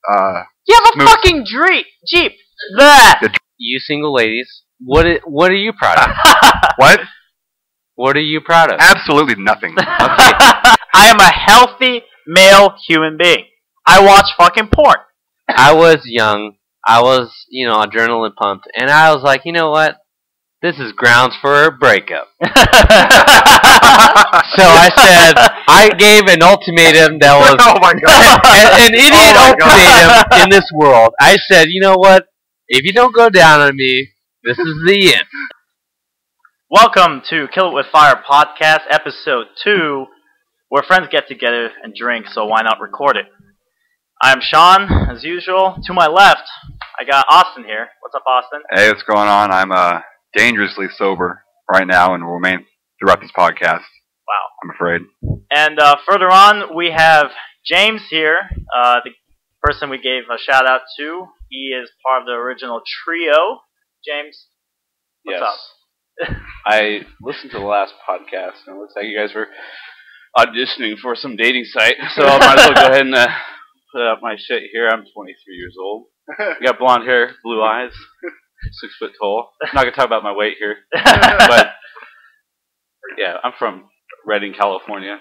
You have a smooth. fucking Jeep. Bleh. You single ladies, what are you proud of? What? What are you proud of? Absolutely nothing. I am a healthy male human being. I watch fucking porn. I was young. I was, adrenaline pumped, and I was like, you know what? This is grounds for a breakup. So I said, I gave an ultimatum that was Oh my god. an idiot ultimatum in this world. I said, you know what? If you don't go down on me, this is the end. Welcome to Kill It With Fire Podcast, Episode 2, where friends get together and drink, so why not record it? I am Sean, as usual. To my left, I got Austin here. What's up, Austin? Hey, what's going on? I'm dangerously sober right now and will remain throughout this podcast. Wow. I'm afraid. And further on, we have James here, the person we gave a shout out to. He is part of the original trio. James, what's up? I listened to the last podcast, and it looks like you guys were auditioning for some dating site, so I might as well go ahead and put up my shit here. I'm 23 years old. I got blonde hair, blue eyes, 6 foot tall. I'm not going to talk about my weight here, but yeah, I'm from Redding, California.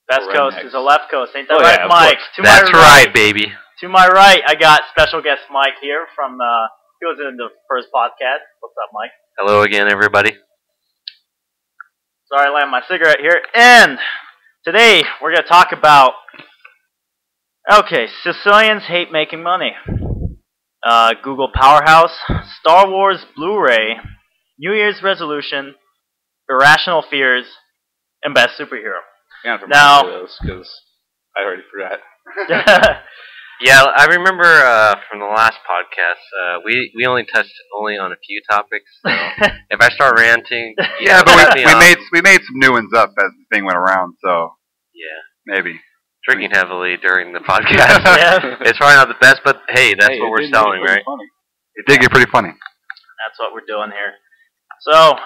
Best coast is the left coast. Ain't that Oh, right, yeah, of Mike? course. That's right, baby. To my right, I got special guest Mike here from, he was in the first podcast. What's up, Mike? Hello again, everybody. Sorry, I landed my cigarette here. And today, we're going to talk about, Sicilians hate making money. Google Powerhouse, Star Wars Blu-ray, New Year's resolution, irrational fears, and best superhero. Yeah, from Now- those because I already forgot. Yeah, I remember from the last podcast, we only touched on a few topics. So if I start ranting, Yeah, but cut me off. we made some new ones up as the thing went around, so Yeah, maybe. drinking heavily during the podcast. Yeah. It's probably not the best, but hey, that's Hey, what it we're did selling, get pretty right? funny. It did get pretty funny. That's what we're doing here. So,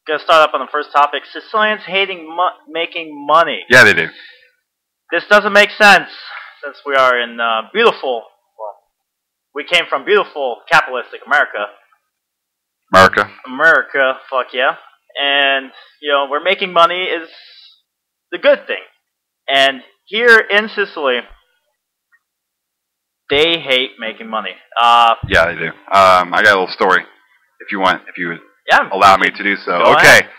gonna start up on the first topic. Sicilians making money. Yeah, they do. This doesn't make sense since we are in we came from beautiful capitalistic America. America, fuck yeah. And, we're making money is the good thing. And here in Sicily, they hate making money. Yeah, they do. I got a little story, if you would Yeah. allow me to do so. Go Okay. ahead.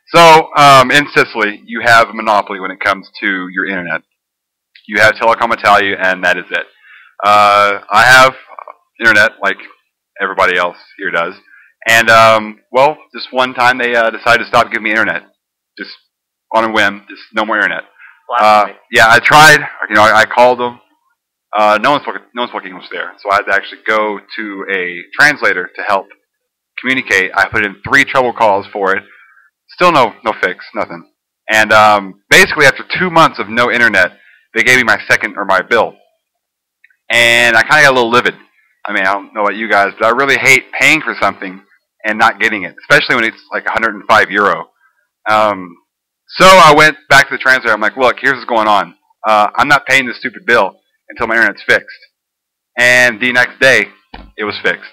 So, in Sicily, you have a monopoly when it comes to your internet. You have Telecom Italia, and that is it. I have internet, like everybody else here does. And, just one time they decided to stop giving me internet. Just on a whim, just no more internet. Blasphemy. Yeah, I tried. I called them. No one spoke English there, so I had to actually go to a translator to help communicate. I put in 3 trouble calls for it. Still no fix, nothing. And basically, after 2 months of no internet, they gave me my bill, and I kind of got a little livid. I mean, I don't know about you guys, but I really hate paying for something and not getting it, especially when it's like €105. So I went back to the translator. I'm like, look, here's what's going on. I'm not paying this stupid bill until my internet's fixed. And the next day, it was fixed.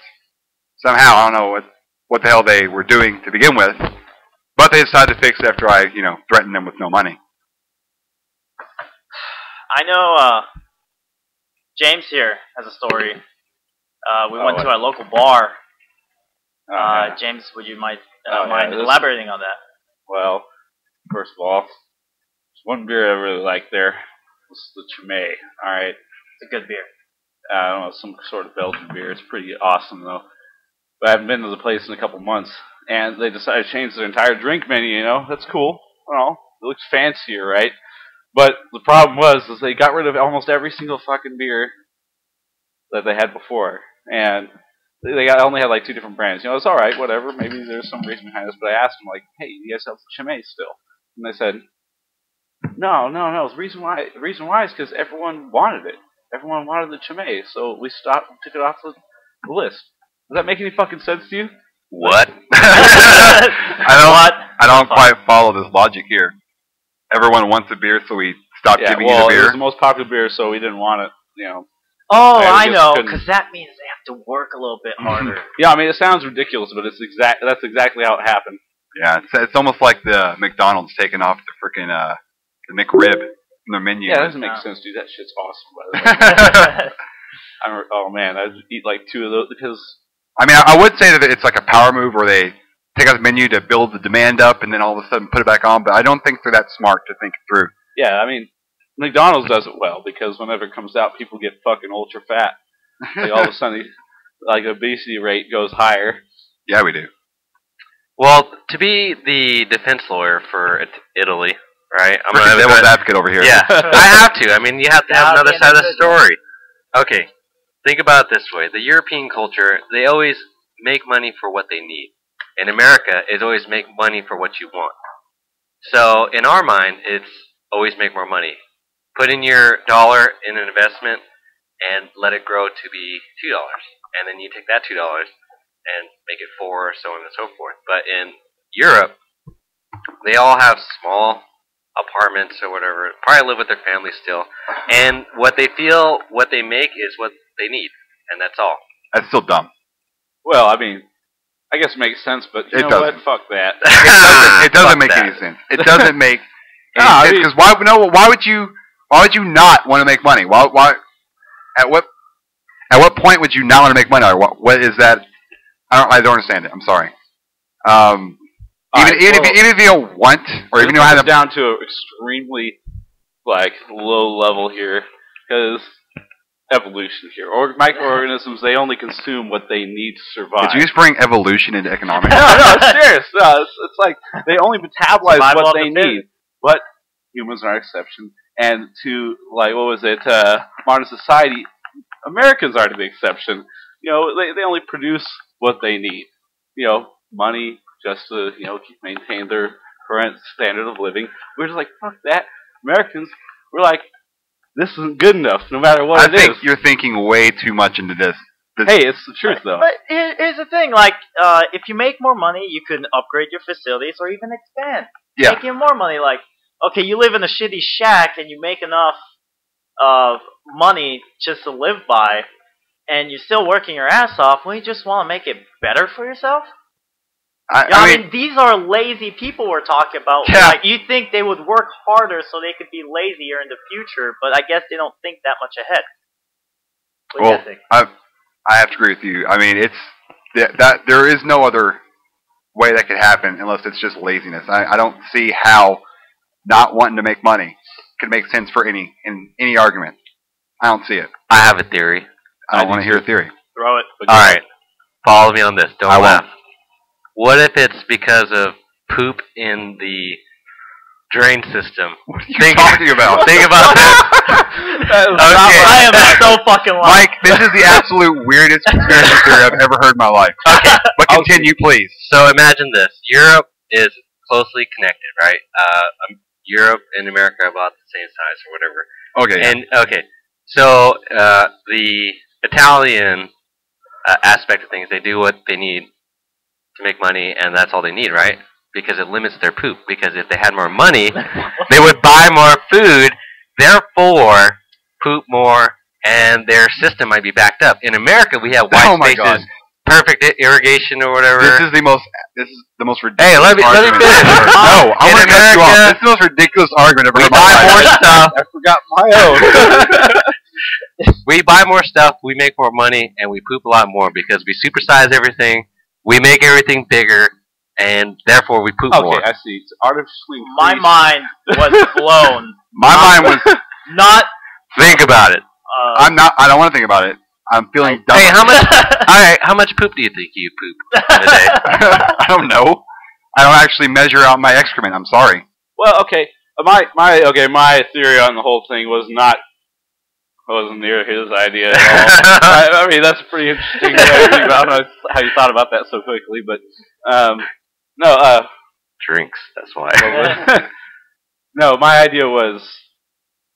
Somehow, I don't know what the hell they were doing to begin with, but they decided to fix it after I, threatened them with no money. I know James here has a story. We went to our local bar. Yeah. James, would you mind this- elaborating on that? Well, first of all, there's one beer I really like there. It's the Chimay. All right. It's a good beer. I don't know, some sort of Belgian beer. It's pretty awesome, though. But I haven't been to the place in a couple months. And they decided to change their entire drink menu, That's cool. It looks fancier, right? But the problem was they got rid of almost every single fucking beer that they had before. And they only had like 2 different brands. It's all right, whatever. Maybe there's some reason behind this. But I asked them, like, hey, you guys have Chimay still? And they said, no. The reason why is because everyone wanted it. Everyone wanted the Chimay, so we took it off the list. Does that make any fucking sense to you? What? I don't quite follow this logic here. Everyone wants a beer, so we stopped giving you the It beer. was the most popular beer, so we didn't want it. you know. Oh, I just know, couldn't- because that means they have to work a little bit harder. Yeah, I mean, it sounds ridiculous, but that's exactly how it happened. Yeah, it's almost like the McDonald's taking off the freaking the McRib from their menu. Yeah, that doesn't make sense, dude. That shit's awesome, by the way. Oh man, I'd eat like 2 of those because. I mean, I would say that it's like a power move where they take out the menu to build the demand up and then all of a sudden put it back on, but I don't think they're that smart to think it through. Yeah, I mean, McDonald's does it well because whenever it comes out, people get fucking ultra fat. Like all of a sudden, like obesity rate goes higher. Yeah, we do. Well, to be the defense lawyer for Italy, right? I'm Freaking gonna devil's advocate over here. Yeah, I have to. I mean, you have to have another side of the story. Okay, think about it this way. The European culture, they always make money for what they need. In America, it's always make money for what you want. So, in our mind, it's always make more money. Put in your dollar in an investment and let it grow to be $2. And then you take that $2 and make it 4, so on and so forth. But in Europe, they all have small apartments or whatever, probably live with their family still, and what they feel, what they make is what they need, and that's all. That's still dumb. Well, I mean, I guess it makes sense, but you It know doesn't. what? Fuck that. It doesn't Fuck make that. any sense. It doesn't make No, any I sense mean- because why would you not want to make money? Why at what point would you not want to make money? Or what is that? I don't understand it. I'm sorry. Even if you don't want, or even if you don't have the down to an extremely like low level here, because evolution here, or microorganisms, they only consume what they need to survive. Did you just bring evolution into economics? No, it's serious. No, it's like they only metabolize Survival what of they the fittest. need. But humans are an exception. And to, like, what was it, modern society, Americans are the big exception. You know, they only produce what they need. You know, money just to, you know, maintain their current standard of living. We're just like, fuck that. Americans, we're like, this isn't good enough, no matter what I it think is. you're thinking way too much into this. Hey, it's the truth, though. But here's the thing, like, if you make more money, you can upgrade your facilities or even expand. Yeah. Make even more money. Like, okay, you live in a shitty shack and you make enough money just to live by, and you're still working your ass off, well, you just want to make it better for yourself? I mean, these are lazy people we're talking about. Yeah. Like, you think they would work harder so they could be lazier in the future, but I guess they don't think that much ahead. What do you think? I have to agree with you. I mean, that there is no other way that could happen unless it's just laziness. I don't see how not wanting to make money could make sense for any argument. I don't see it. I have a theory. I don't want to hear a theory. Throw it. All right, follow me on this. Don't I laugh. won't. What if it's because of poop in the drain system? What are you talking about? Think about this. I am so fucking lost. Mike, this is the absolute weirdest conspiracy theory I've ever heard in my life. Okay, But continue, please. so imagine this. Europe is closely connected, right? Europe and America are about the same size or whatever. Okay. Yeah. And okay, so the Italian aspect of things, they do what they need to make money, and that's all they need, right? Because it limits their poop. Because if they had more money, they would buy more food, therefore poop more, and their system might be backed up. In America, we have Oh wide my God. spaces, perfect irrigation or whatever. This is the most ridiculous. Hey, let me argument finish. I've ever heard. No, I'm In gonna cut you off. America, This is the most ridiculous argument I've ever we heard in my buy more life. stuff. I forgot my own. We buy more stuff, we make more money, and we poop a lot more because we supersize everything, we make everything bigger, and therefore we poop more. Okay, I see. It's artificially My increased. mind was blown. My mind was. Not. Think about it. I'm not. I don't want to think about it. I'm feeling dumb. Hey, how much? All right, how much poop do you think you poop in a day? I don't know. I don't actually measure out my excrement. I'm sorry. Well, okay. My theory on the whole thing wasn't near his idea at all. I mean, that's a pretty interesting way to think about. I don't know how you thought about that so quickly, but no. Drinks. That's why. No, my idea was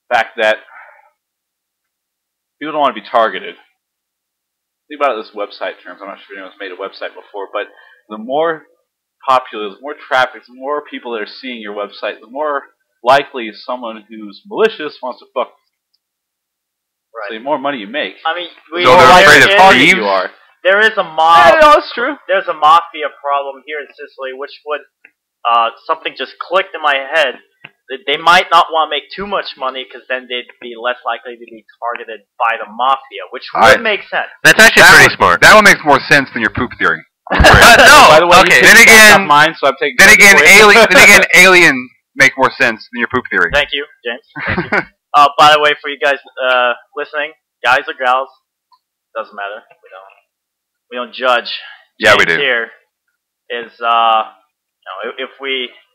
the fact that people don't want to be targeted. Think about it this website terms. I'm not sure if anyone's made a website before, but the more popular, the more traffic, the more people that are seeing your website, the more likely someone who's malicious wants to fuck. So the more money you make, I mean, So they're afraid of target thieves? you are. there is a Yeah, no, that's true. there's a mafia problem here in Sicily, which would something just clicked in my head. They might not want to make too much money because then they'd be less likely to be targeted by the mafia, which would make sense. That's actually pretty smart. That one makes more sense than your poop theory. No, By the way, okay. Then again, mine, so I'm taking. alien make more sense than your poop theory. Thank you, James. Thank you. By the way, for you guys listening, guys or gals, doesn't matter. We don't judge. Yeah, we James do. Here is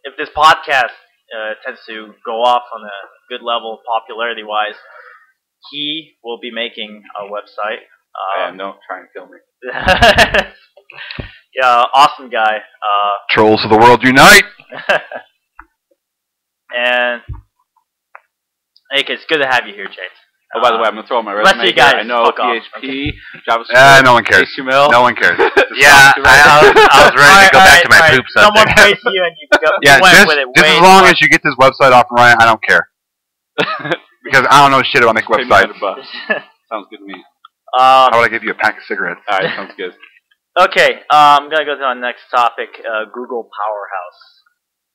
if this podcast tends to go off on a good level popularity wise, he will be making a website. And don't try and kill me. Yeah, awesome guy. Trolls of the world unite! And hey, it's good to have you here, James. Oh, by the way, I'm gonna throw on my rest resume. of you guys, I know fuck off, PHP, JavaScript, No one cares. HTML. No one cares. Yeah, I was ready to go back to my poop Someone subject. praised you and Yeah, you went just with it. as long as you get this website off and running, I don't care. Because I don't know shit about making Pay me websites. $100. Sounds good to me. How would I give you a pack of cigarettes? Alright, sounds good. Okay, I'm gonna go to our next topic. Google Powerhouse.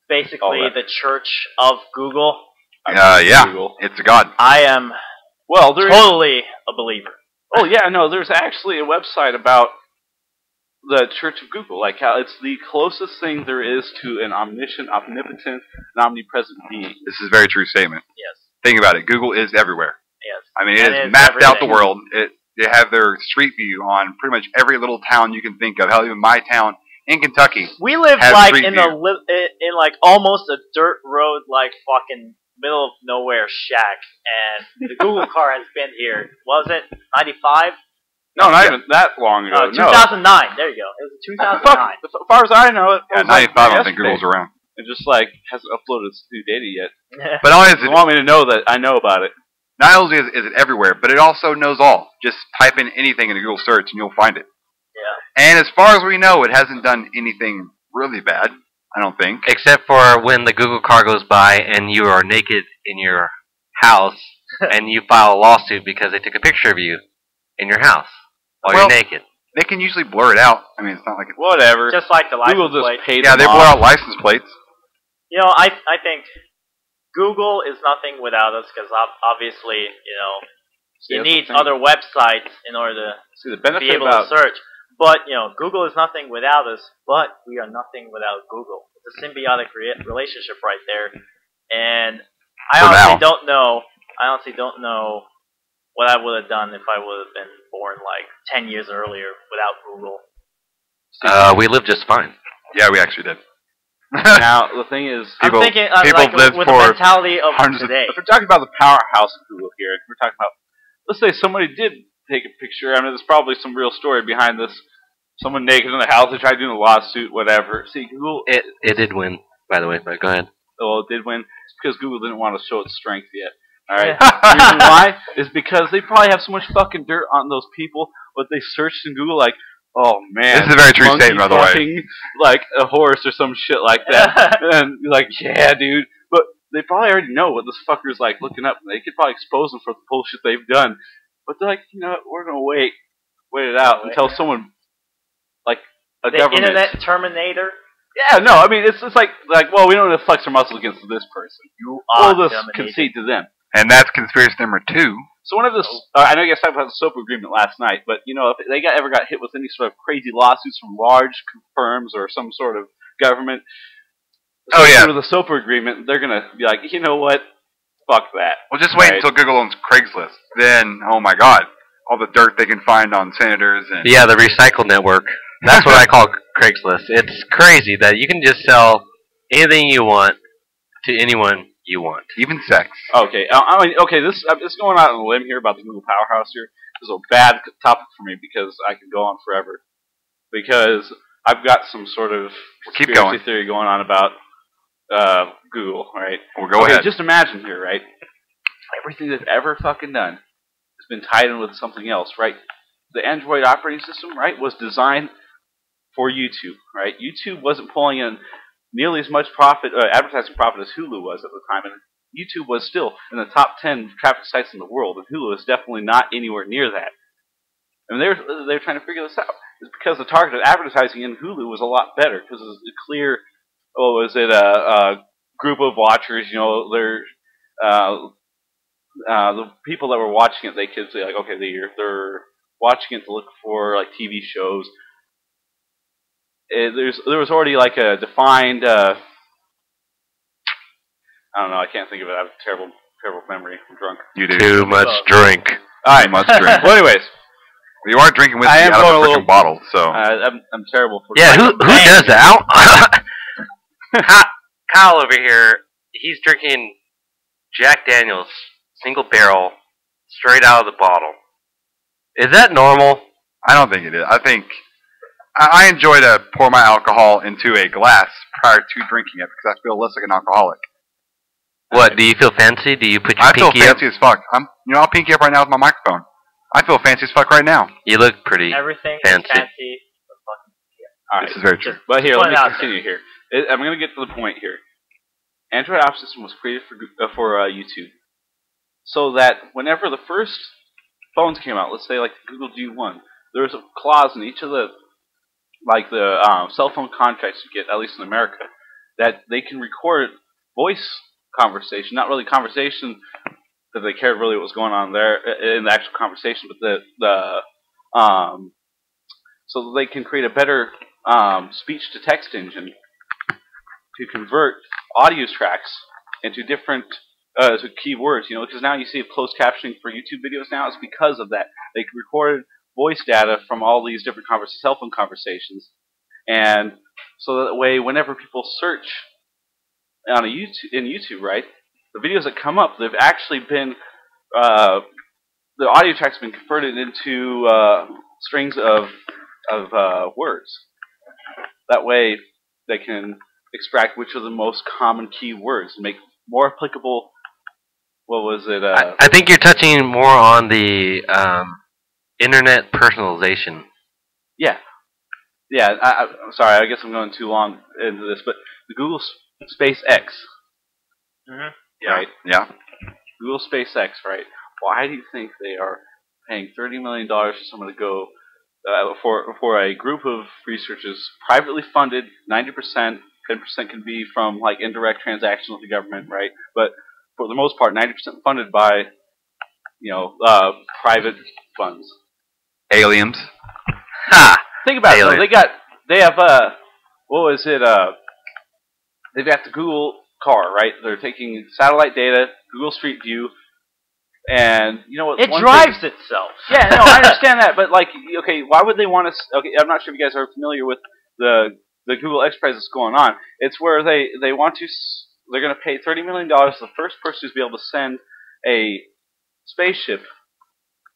Basically, Alright. the church of Google. Yeah, Google. it's a god. I am Well, there's. totally a believer. Oh yeah, no. There's actually a website about the Church of Google, like how it's the closest thing there is to an omniscient, omnipotent, and omnipresent being. This is a very true statement. Yes, Think about it. Google is everywhere. yes. I mean, it And has it's mapped out the everything. world. They have their street view on pretty much every little town you can think of. Hell, even my town in Kentucky. We live Have like street in view. in like almost a dirt road, like fucking middle of nowhere shack, and the Google car has been here. Was it 95? No, not even that long ago. No. 2009. There you go. It was 2009. Fuck, as far as I know, it Yeah, was like 95, I don't think yesterday. Google's around. It just like hasn't uploaded its new data yet. But not only is They it, want me to know that I know about it. not only is it everywhere, but it also knows all. Just type in anything in a Google search and you'll find it. Yeah. And as far as we know, it hasn't done anything really bad, I don't think. Except for when the Google car goes by and you are naked in your house and you file a lawsuit because they took a picture of you in your house while Well, you're naked. They can usually blur it out. I mean, it's not like it's... Whatever. Just like the Google license plate. just paid Yeah, them they off. blur out license plates. You know, I think Google is nothing without us because obviously, See, you that's need the thing. other websites in order to See, the be benefit able about to search. But, Google is nothing without us, but we are nothing without Google. It's a symbiotic relationship right there. And I For honestly now. don't know what I would have done if I would have been born like 10 years earlier without Google. We live just fine. Yeah, we actually did. now the thing is, People- I'm thinking people like live with for the mentality of hundreds of- today. if we're talking about the powerhouse of Google here, we're talking about, let's say somebody did take a picture. I mean, there's probably some real story behind this. Someone naked in the house, they tried doing a lawsuit, whatever. See, Google, It did win, by the way, but go ahead. well, it did win. It's because Google didn't want to show its strength yet. All right. The reason why is because they probably have so much fucking dirt on those people. What they searched in Google, like, oh man, This is a very true monkey statement, by the way. fucking, like a horse or some shit like that. And you're like, yeah, dude. But they probably already know what this fucker's like looking up. They could probably expose them for the bullshit they've done. But they're like, we're gonna wait it out until someone, like a The government. Internet Terminator. Yeah, no, I mean it's like, well, we don't have to flex our muscles against this person. You are We'll just dominated. concede to them. And that's conspiracy number 2. So one of the, I know you guys talked about the SOPA agreement last night, but if they ever got hit with any sort of crazy lawsuits from large firms or some sort of government, Oh, yeah. with the SOPA agreement, they're gonna be like, you know what, fuck that. Well, just wait Right. until Google owns Craigslist. Then, oh my god, all the dirt they can find on senators and... Yeah, the recycle network. That's what I call Craigslist. It's crazy that you can just sell anything you want to anyone you want. Even sex. Okay, this I'm just going out on a limb here about the Google Powerhouse here. This is a bad topic for me because I could go on forever. Because I've got some sort of Keep conspiracy going. theory going on about Google, right? Well, go ahead. Just imagine here, right? Everything they've ever fucking done has been tied in with something else, right? The Android operating system, right, was designed for YouTube, right? YouTube wasn't pulling in nearly as much profit, advertising profit as Hulu was at the time, and YouTube was still in the top 10 traffic sites in the world, and Hulu is definitely not anywhere near that. And they're trying to figure this out. It's because the targeted advertising in Hulu was a lot better because it's a clear. Oh, is it a group of watchers? You know, they're the people that were watching it. They could say like, okay, they're watching it to look for like TV shows. There was already like a defined. I don't know. I can't think of it. I have a terrible memory. I'm drunk. You do. Too much drink. All right, Too much drink. Well, anyways, You are drinking whiskey I am out going of a a little- freaking bottle, so. I'm terrible for. Yeah, who does that? Kyle over here, he's drinking Jack Daniels, single barrel, straight out of the bottle. Is that normal? I don't think it is. I think I enjoy to pour my alcohol into a glass prior to drinking it because I feel less like an alcoholic. What, do you feel fancy? Do you put your I feel pinky up? fancy as fuck. I'll pinky up right now with my microphone. I feel fancy as fuck right now. You look pretty Everything fancy. is fancy. All right, This is very true. but here, Put let it me out continue here. I'm going to get to the point here. Android operating system was created for YouTube, so that whenever the first phones came out, let's say like the Google G1, there was a clause in each of the cell phone contracts you get, at least in America, that they can record voice conversation, not really conversation that they cared really what was going on there in the actual conversation, but so that they can create a better speech to text engine to convert audio tracks into different to keywords. You know, because now you see closed captioning for YouTube videos now. It's because of that. They recorded voice data from all these different cell phone conversations, and so that way, whenever people search on YouTube, right, the videos that come up, they've actually been the audio tracks have been converted into strings of words. That way, they can extract which are the most common keywords and make more applicable. What was it? I think you're touching more on the internet personalization. Yeah. I'm sorry. I guess I'm going too long into this, but the Google SpaceX, right? Yeah. Google SpaceX, right? Why do you think they are paying $30 million for someone to go for a group of researchers, privately funded, 90%, 10% can be from like indirect transactions with the government, right? But for the most part, 90% funded by private funds. Aliens. Ha! Think about it. Alien. Though. They have what was it? They've got the Google car, right? They're taking satellite data, Google Street View, and you know what? It drives itself. Yeah, no, I understand that, but like, okay, why would they want us? Okay, I'm not sure if you guys are familiar with the Google X Prize that's going on. It's where they want to. They're going to pay $30 million to the first person to be able to send a spaceship,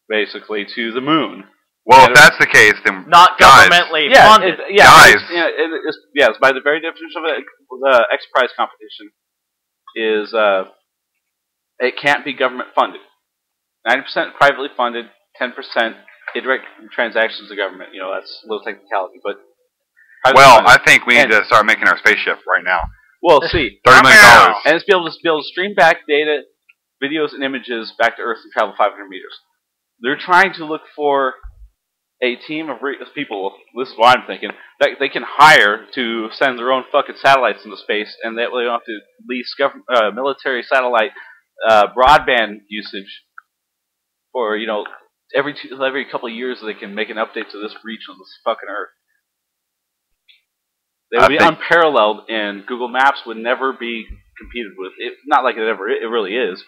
basically, to the moon. Well, if that's the case, then Not guys, governmentally Yeah, funded. Guys. It's by the very definition of it, the X Prize competition is it can't be government funded. 90% privately funded, 10% indirect transactions to government. You know, that's a little technicality, but Well, funded. I think we need to start making our spaceship right now. Well, see, $30 million. and it's be able to stream back data, videos, and images back to Earth and travel 500 meters. They're trying to look for a team of people. This is what I'm thinking. That they can hire to send their own fucking satellites into space, and that way they don't have to lease military satellite broadband usage for every couple of years they can make an update to this region of this fucking Earth. They would be unparalleled, and Google Maps would never be competed with. Not like it really is.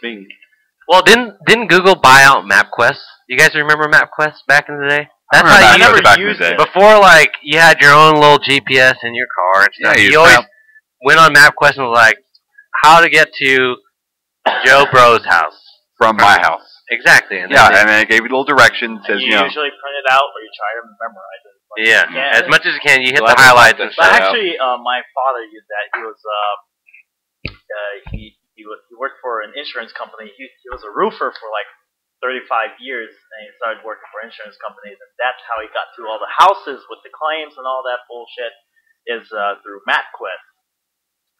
Well, didn't Google buy out MapQuest? You guys remember MapQuest back in the day? That's I how you remember never back in the used day. it. Before, like, you had your own little GPS in your car and stuff. Yeah, you you always found- went on MapQuest and was like, how to get to Joe Bro's house. From my house. Exactly. And Yeah, then and then it gave you a little direction. Says, You usually print it out or you try to memorize it. yeah, as much as you can, you hit Well, the highlights and But stuff. actually, my father used that. He was he worked for an insurance company. He was a roofer for like 35 years, and he started working for insurance companies, and that's how he got to all the houses with the claims and all that bullshit is through MapQuest.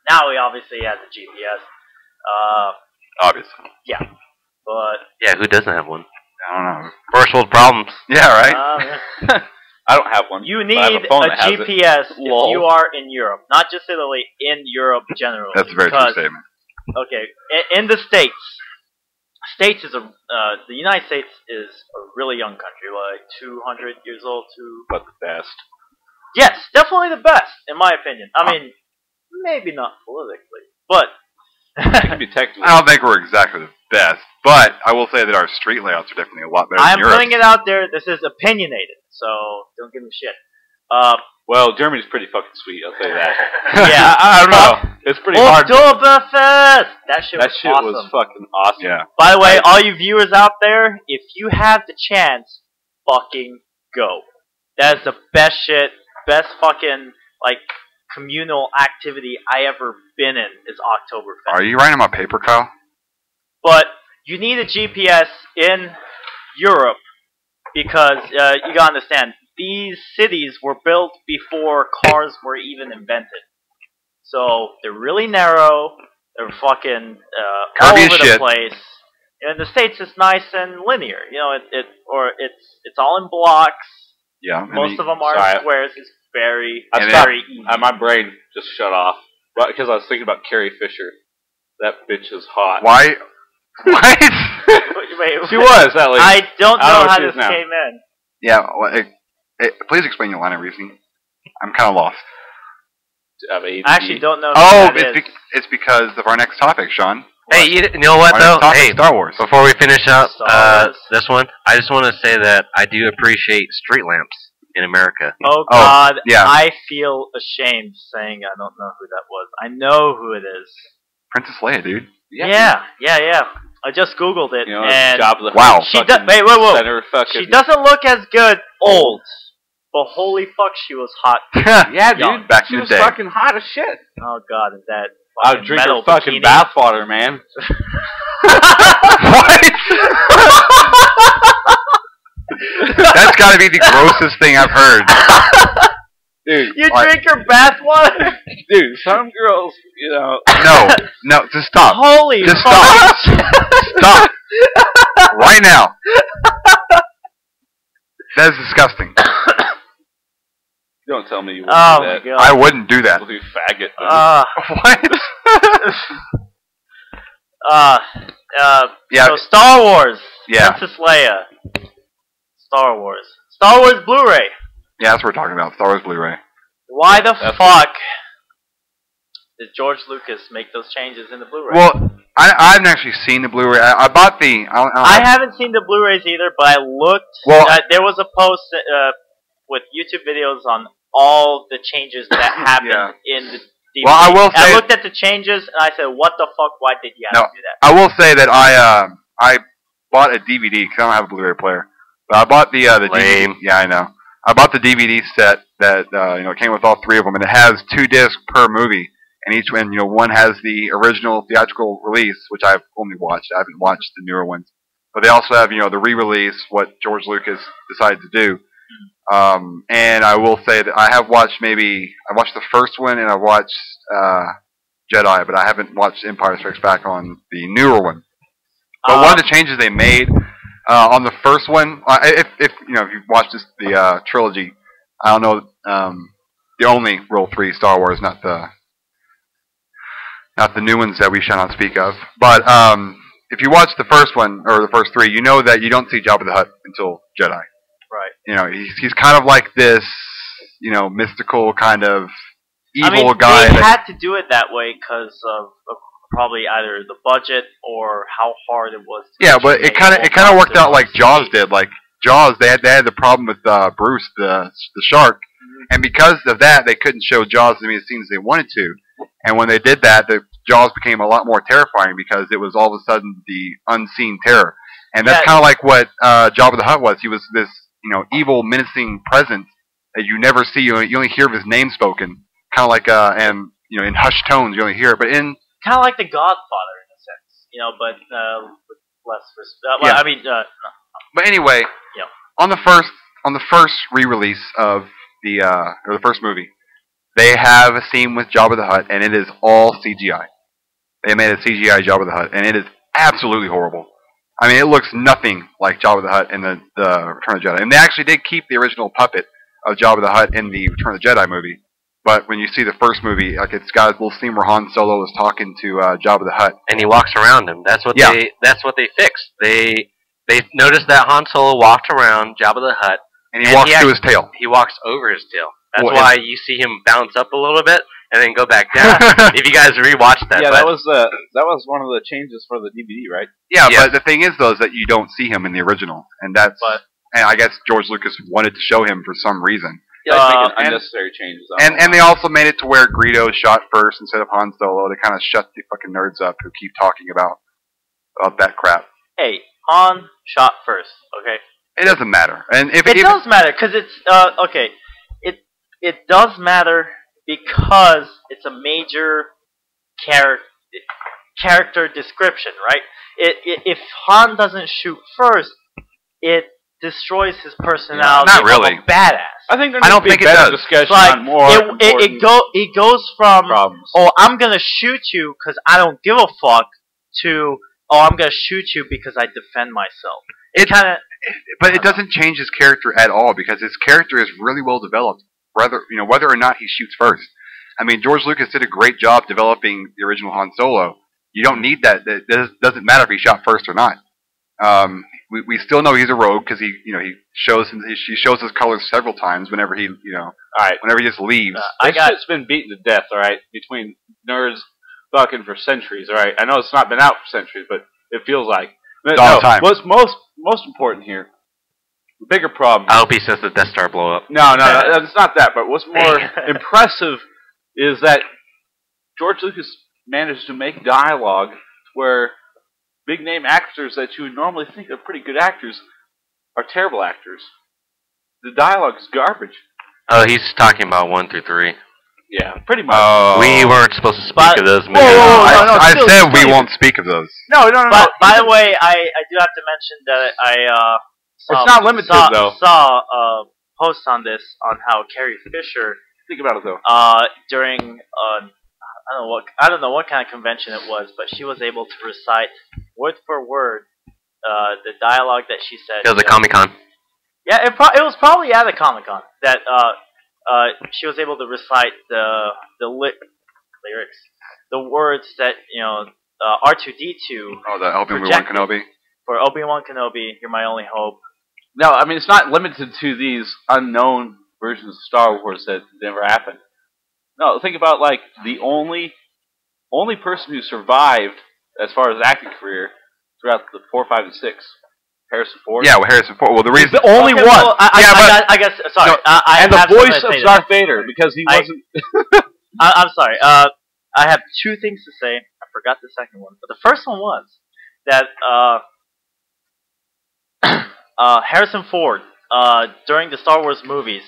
Now he obviously has a GPS. Obviously. Yeah, but Yeah, who doesn't have one? I don't know. First world problems. Yeah, right? I don't have one. you but I have need a phone a that has it. GPS if Lol. you are in Europe, not just Italy, in Europe generally. That's a very true because, statement. Okay, in the States is the United States is a really young country, like 200 years old to. But the best. Yes, definitely the best, in my opinion. I mean, maybe not politically, but. It can be technically. I don't think we're exactly the best, but I will say that our street layouts are definitely a lot better I'm than Europe. putting it out there. This is opinionated, so don't give me shit. Well, Germany's pretty fucking sweet. I'll say that. Yeah, I don't know. It's pretty hard. Oktoberfest! That shit Was awesome. fucking awesome. Yeah. By the way, all you viewers out there, if you have the chance, fucking go. That is the best shit, best fucking, like, communal activity I ever been in is Oktoberfest. Are you writing my paper, Kyle? But you need a GPS in Europe because you gotta understand, these cities were built before cars were even invented. So they're really narrow, they're fucking all Curvy as over the shit. place. In the States, it's nice and linear. You know, it's all in blocks. Yeah. Most of them are sorry. squares. It's very And very easy. My brain just shut off. Right, because I was thinking about Carrie Fisher. That bitch is hot. Why? What? Wait, She was, that lady. I don't I know don't know how who she this is now. came in. Yeah. Well, please explain your line of reasoning. I'm kind of lost. I actually don't know who Oh, that is. it's because of our next topic, Sean. Hey, you know what Our though? next topic, Hey, Star Wars. before we finish up Star Wars. this one, I just want to say that I do appreciate street lamps in America. Oh God, yeah. I feel ashamed saying I don't know who that was. I know who it is. Princess Leia, dude. Yeah. I just Googled it, You know, and Job of the Wow. she fucking does. Wait, whoa. center fucking. She doesn't look as good old, but holy fuck, she was hot. Yeah, Young. dude. Back she in the was day. fucking hot as shit. Oh God, is that? I fucking would drink metal her fucking bikini? bathwater, man. What? That's got to be the grossest thing I've heard. Dude, You What? drink her bathwater? dude, some girls, you know. No, just stop. Holy Just fuck! Stop. Right now. That is disgusting. Don't tell me you wouldn't Oh do my that. God. I wouldn't do that. We'll do faggot. What? Yeah. So Star Wars. Yeah. Princess Leia. Star Wars. Star Wars Blu-ray. Yeah, that's what we're talking about. Star Wars Blu-ray. Why the That's fuck did George Lucas make those changes in the Blu-ray? Well, I haven't actually seen the Blu-ray. I bought the. I haven't seen the Blu-rays either, but I looked. Well- There was a post with YouTube videos on all the changes that happened Yeah. in the DVD. Well, I will And I say- looked at the changes and I said, "What the fuck? Why did you have No. to do that?" I will say that I bought a DVD because I don't have a Blu-ray player. But I bought the DVD. Lame. Yeah, I know. I bought the DVD set that came with all three of them, and it has 2 discs per movie, and each one one has the original theatrical release, which I've only watched. I haven't watched the newer ones, but they also have the re-release, what George Lucas decided to do. And I will say that I watched the first one, and I watched Jedi, but I haven't watched Empire Strikes Back on the newer one. But one of the changes they made on the first one, if you watched the trilogy, I don't know, the only Rule 3 Star Wars, not the new ones that we shall not speak of. But if you watch the first one or the first 3, you know that you don't see Jabba the Hutt until Jedi. Right. He's kind of like this, mystical kind of evil I mean, guy. they had to do it that way because of probably either the budget or how hard it was. Yeah, but it kind of worked out like Jaws did. Like Jaws, they had the problem with Bruce, the shark, and because of that, they couldn't show Jaws as many scenes as they wanted to. And when they did that, the Jaws became a lot more terrifying because it was all of a sudden the unseen terror. And that's kind of like what Jabba the Hutt was. He was this evil, menacing presence that you never see. You only hear of his name spoken, kind of like and in hushed tones you only hear it. But in kind of like The Godfather in a sense, but with less respect. Yeah. I mean, But anyway, on the first re-release of the first movie, they have a scene with Jabba the Hutt, and it is all CGI. They made a CGI Jabba the Hutt, and it is absolutely horrible. I mean, it looks nothing like Jabba the Hutt in the Return of the Jedi. And they actually did keep the original puppet of Jabba the Hutt in the Return of the Jedi movie. But when you see the first movie, like it's got a little scene where Han Solo is talking to Jabba the Hutt, and he walks around him. That's what they fixed. They noticed that Han Solo walked around Jabba the Hutt, and he walks to his tail. He walks over his tail. That's why you see him bounce up a little bit and then go back down. If you guys rewatch that, that was one of the changes for the DVD, right? Yeah, but the thing is, though, is that you don't see him in the original, and and I guess George Lucas wanted to show him for some reason. Yeah, I think unnecessary changes. And they also made it to where Greedo shot first instead of Han Solo to kind of shut the fucking nerds up who keep talking about that crap. Hey, Han shot first, okay? It doesn't matter, and it does matter because it's okay. It does matter because it's a major character description, right? If Han doesn't shoot first, it destroys his personality. Not really. Of a badass. I think I don't think it does. Discussion like, on more it goes from problems. Oh, I'm gonna shoot you because I don't give a fuck to I'm gonna shoot you because I defend myself. But it doesn't change his character at all because his character is really well developed. Whether or not he shoots first. I mean, George Lucas did a great job developing the original Han Solo. You don't need that. It doesn't matter if he shot first or not. We still know he's a rogue because he shows his colors several times whenever he whenever he just leaves. It's been beaten to death, all right, between nerds fucking for centuries, all right. I know it's not been out for centuries, but it feels like all the time. What's most important here? The bigger problem. I hope he says the Death Star blow up. No, it's not that. But what's more impressive is that George Lucas managed to make dialogue where big name actors that you would normally think are pretty good actors are terrible actors. The dialogue is garbage. Oh, he's talking about 1 through 3. Yeah, pretty much. We weren't supposed to speak of those movies. I said we won't speak of those. No. But by the way, I do have to mention that I it's not limited though. Saw a post on this on how Carrie Fisher. Think about it though. During I don't know what kind of convention it was, but she was able to recite word for word the dialogue that she said. It was a Comic-Con. Yeah, it was probably at a Comic-Con that she was able to recite the lyrics, the words that R2-D2. Oh, the Obi-Wan Kenobi. For Obi-Wan Kenobi, you're my only hope. No, I mean it's not limited to these unknown versions of Star Wars that never happened. No, think about like the only person who survived as far as acting career throughout the 4, 5, and 6. Harrison Ford. Yeah, Harrison Ford. Well, the reason the only one. Well, I guess. Sorry. No, and the voice of Darth Vader because he wasn't. I'm sorry. I have 2 things to say. I forgot the second one, but the first one was that Harrison Ford during the Star Wars movies,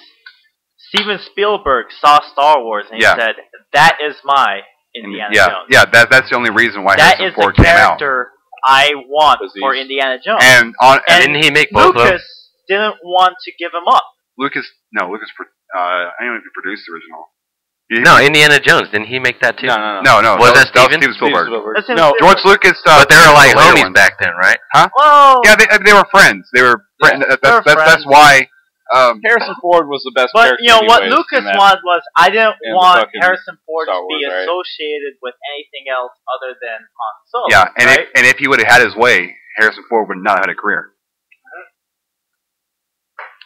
Steven Spielberg saw Star Wars and he said, "That is my Indiana Jones." Yeah, that's the only reason why Harrison Ford came out. That is the character I want for Indiana Jones. And didn't he make both of them? Lucas didn't want to give him up. Lucas. I don't know if he produced the original. No, Indiana Jones. Didn't he make that too? No. Was that Steven Spielberg? No, George Lucas. But they were like homies back then, right? Huh? Whoa. Yeah, they were friends. They were friends. That's why. Harrison Ford was the best. But you know what Lucas wanted was I didn't want Harrison Ford Star to be Wars, associated with anything else other than Han Solo. Yeah, and right? if he would have had his way, Harrison Ford would not have had a career.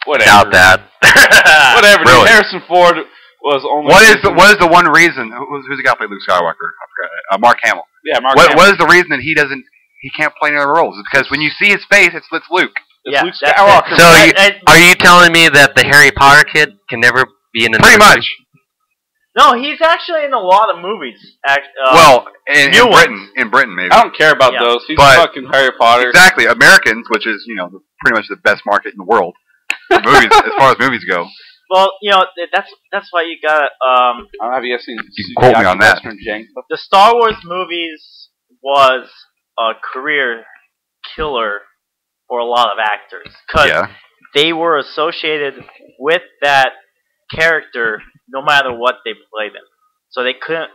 Whatever. Doubt that. Whatever. Really? Harrison Ford was only. What is the one reason? Who's the guy who played Luke Skywalker? I forgot. Mark Hamill. Yeah, Mark Hamill. What is the reason that he can't play any other roles? It's because when you see his face, it's Luke. Yeah, Luke Skywalker. So are you telling me that the Harry Potter kid can never be in another Pretty much. No, he's actually in a lot of movies. Well, in Britain maybe. I don't care about those. He's fucking Harry Potter. Exactly, Americans, which is pretty much the best market in the world for movies as far as movies go. Well, that's why you gotta. Have you guys seen? Quote me on that. The Star Wars movies was a career killer for a lot of actors because they were associated with that character no matter what they played in. So they couldn't.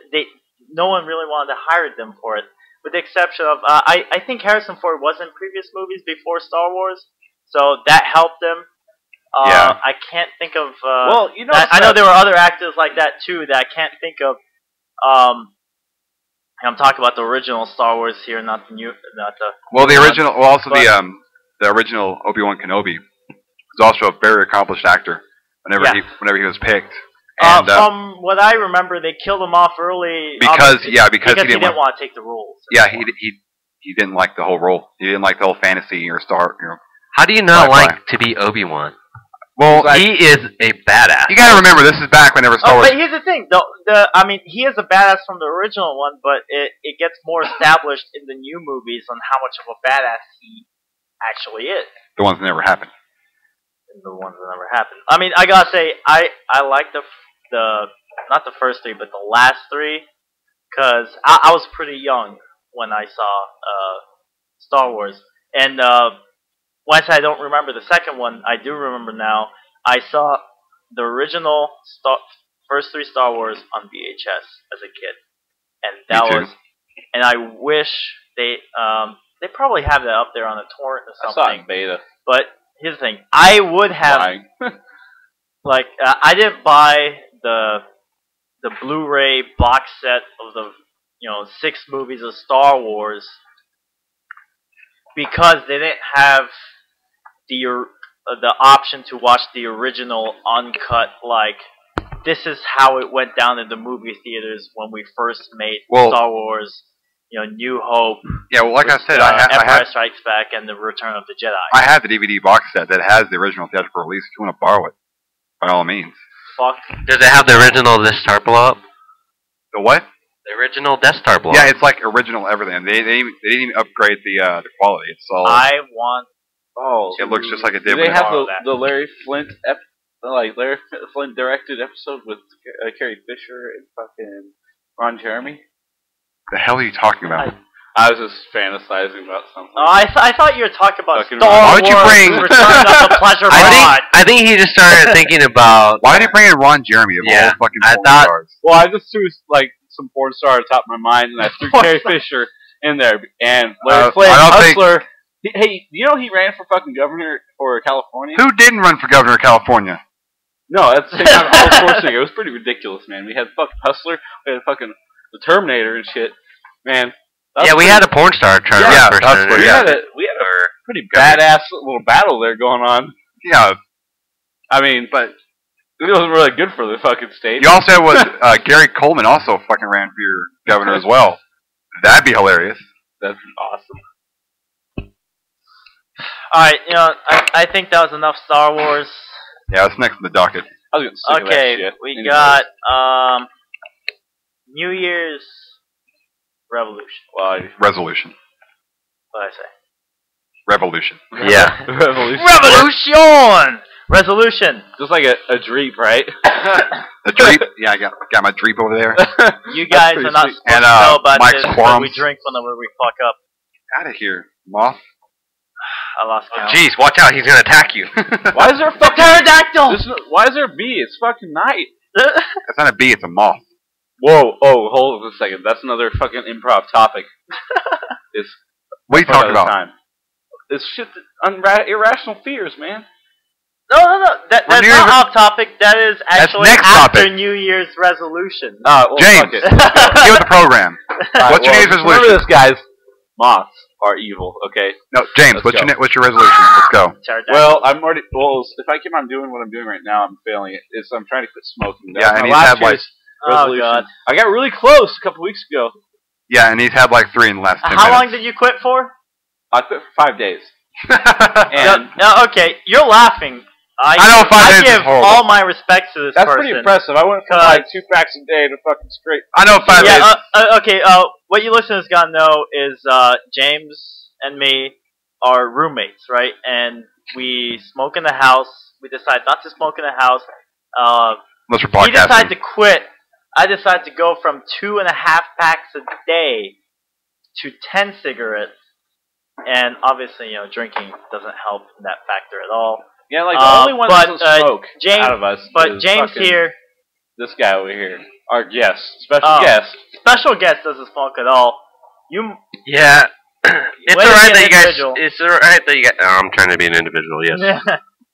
No one really wanted to hire them for it with the exception of I think Harrison Ford was in previous movies before Star Wars, so that helped him. Yeah. I can't think of. Well, you know, I know there were other actors like that too that I can't think of. I'm talking about the original Star Wars here, not the new, not the. Well, the original, well, also but, the original Obi-Wan Kenobi was also a very accomplished actor. Whenever he was picked. And, from what I remember, they killed him off early because he didn't want to take the roles. Yeah, he didn't like the whole role. He didn't like the whole fantasy or How do you not like to be Obi-Wan? Well, he is a badass. You gotta remember, this is back whenever Star Wars. But here's the thing, I mean, he is a badass from the original one, but it gets more established in the new movies on how much of a badass he actually is. The ones that never happened. The ones that never happened. I mean, I gotta say, I like the not the first three, but the last three, because I was pretty young when I saw Star Wars, and when I say I don't remember the second one, I do remember now. I saw the original first three Star Wars on VHS as a kid, and that was, and I wish they probably have that up there on a torrent or something. I saw it in beta, but. Here's the thing. I would have I didn't buy the Blu-ray box set of the 6 movies of Star Wars because they didn't have the option to watch the original uncut. Like, this is how it went down in the movie theaters when we first made Star Wars. New Hope. Yeah, well, like I said, Empire Strikes Back and The Return of the Jedi. I have the DVD box set that has the original theatrical release. If you want to borrow it, by all means. Fuck. Does it have the original Death Star blow up? The what? The original Death Star blow up. Yeah, it's like original everything. They didn't even upgrade the quality. It's all. I want. It looks just like it did. Do they have the Larry Flint Larry Flint directed episode with Carrie Fisher and fucking Ron Jeremy? The hell are you talking about? I was just fantasizing about something. Oh, I thought you were talking about Fucking Star Why Wars. would you bring? Return of the Pleasure Pod. I think he just started thinking about. Why did he bring in Ron Jeremy of all fucking porn stars? Well, I just threw some porn star on top of my mind, and I threw Carrie Fisher in there, and Larry Flint, Hustler. Hey, you know he ran for fucking governor for California? Who didn't run for governor of California? No, at the same time, I was forcing it. It was pretty ridiculous, man. We had fucking Hustler, we had fucking the Terminator and shit, man. Yeah, we had a porn star trying to run for senator. We had a pretty badass little battle there going on. Yeah, I mean, but it wasn't really good for the fucking state. You also had Gary Coleman also fucking ran for your governor as well. That'd be hilarious. That's awesome. Alright, I think that was enough Star Wars. Yeah, that's next on the docket. I was getting sick of that shit. We got New Year's Revolution. Well, Resolution. What did I say? Revolution. Yeah. Revolution! Resolution. Just like a dreep, right? The dreep? Yeah, I got my dreep over there. You guys are not supposed to know about this, but we drink whenever we fuck up. Out of here, moth. I lost count. Jeez, watch out, he's gonna attack you. Why is there a fucking pterodactyl? Why is there a bee? It's fucking night. That's not a bee, it's a moth. Whoa, hold on a second. That's another fucking improv topic. What are you talking about? Time. This shit, irrational fears, man. No. That's not off topic. That is actually after New Year's resolution. James, give it the program. What's your New Year's resolution? Remember this, guys. Moths are evil. Okay. No, James. What's your resolution? Let's go. Well, if I keep on doing what I'm doing right now, I'm failing it. I'm trying to quit smoking. Yeah, and he's had resolution. Oh God. I got really close a couple weeks ago. Yeah, and he's had 3 in the last 10 minutes. How long did you quit for? I quit for 5 days. Okay, you're laughing. I know 5 days give is horrible. all my respects to this person. That's pretty impressive. I went from 2 packs a day to fucking straight. I know 5 days. Okay, what you listeners gotta know is James and me are roommates, right? And we smoke in the house. We decide not to smoke in the house. Unless we're podcasting. He decided to quit. I decided to go from 2.5 packs a day to 10 cigarettes. And obviously, drinking doesn't help in that factor at all. Yeah, the only one that doesn't smoke out of us is James here. This guy over here. Our guest. Special guest. Special guest doesn't smoke at all. Yeah. It's Way to alright be that an you guys. individual. It's alright that you guys. Oh, I'm trying to be an individual. Yes.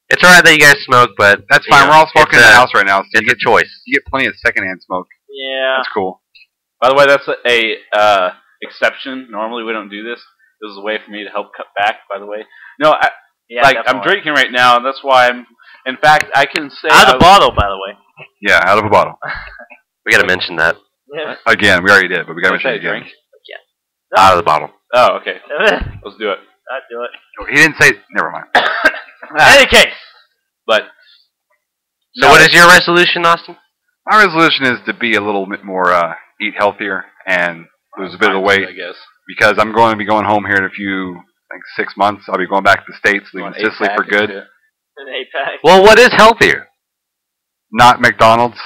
It's alright that you guys smoke, but That's fine. We're all smoking in the house right now, so It's a choice. you get plenty of secondhand smoke. Yeah. That's cool. By the way, that's a exception. Normally, we don't do this. This is a way for me to help cut back. By the way, no, Yeah, I'm definitely. drinking right now, and that's why I'm. In fact, I can say Out of the bottle, by the way. Yeah, out of a bottle. We gotta mention that. Yeah. Again, we already did, but we gotta Should I mention it again. drink? Out of the bottle. Oh, okay. I'd Let's do it. do it. He didn't say. Never mind. In any case. But So, what is your resolution, Austin? My resolution is to be a little bit more, eat healthier and lose a bit of weight. I guess. Because I'm going to be going home here in a few, 6 months. I'll be going back to the States, leaving Sicily for good. An 8-pack. Well, what is healthier? Not McDonald's.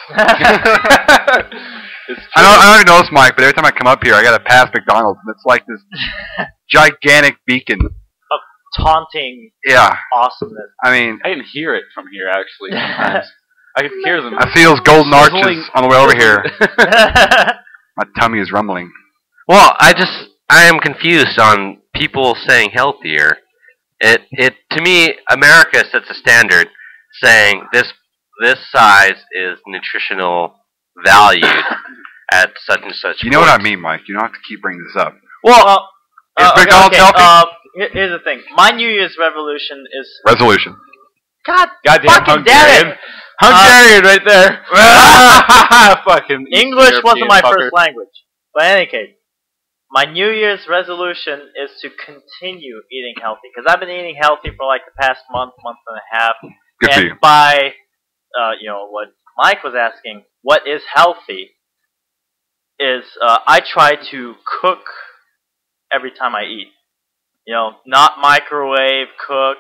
It's I don't even know this, Mike, but every time I come up here, I gotta pass McDonald's, and it's like this gigantic beacon. Taunting Yeah, awesomeness. I mean, I can hear it from here, actually. Sometimes. I can hear them. I see those golden Sizzling. arches on the way over here. My tummy is rumbling. Well, I am confused on people saying healthier. It to me, America sets a standard saying this size is nutritional valued at such and such. You know what I mean, Mike? You don't have to keep bringing this up. Well, Is McDonald's healthy? Here's the thing. My New Year's revolution is Resolution. Goddamn fucking damn it. Hungarian right there. Fucking English European wasn't my fucker. first language. But in any case, my New Year's resolution is to continue eating healthy. Because I've been eating healthy for like the past month and a half. Good for And you. by, what Mike was asking, what is healthy, is I try to cook every time I eat. Not microwave cook,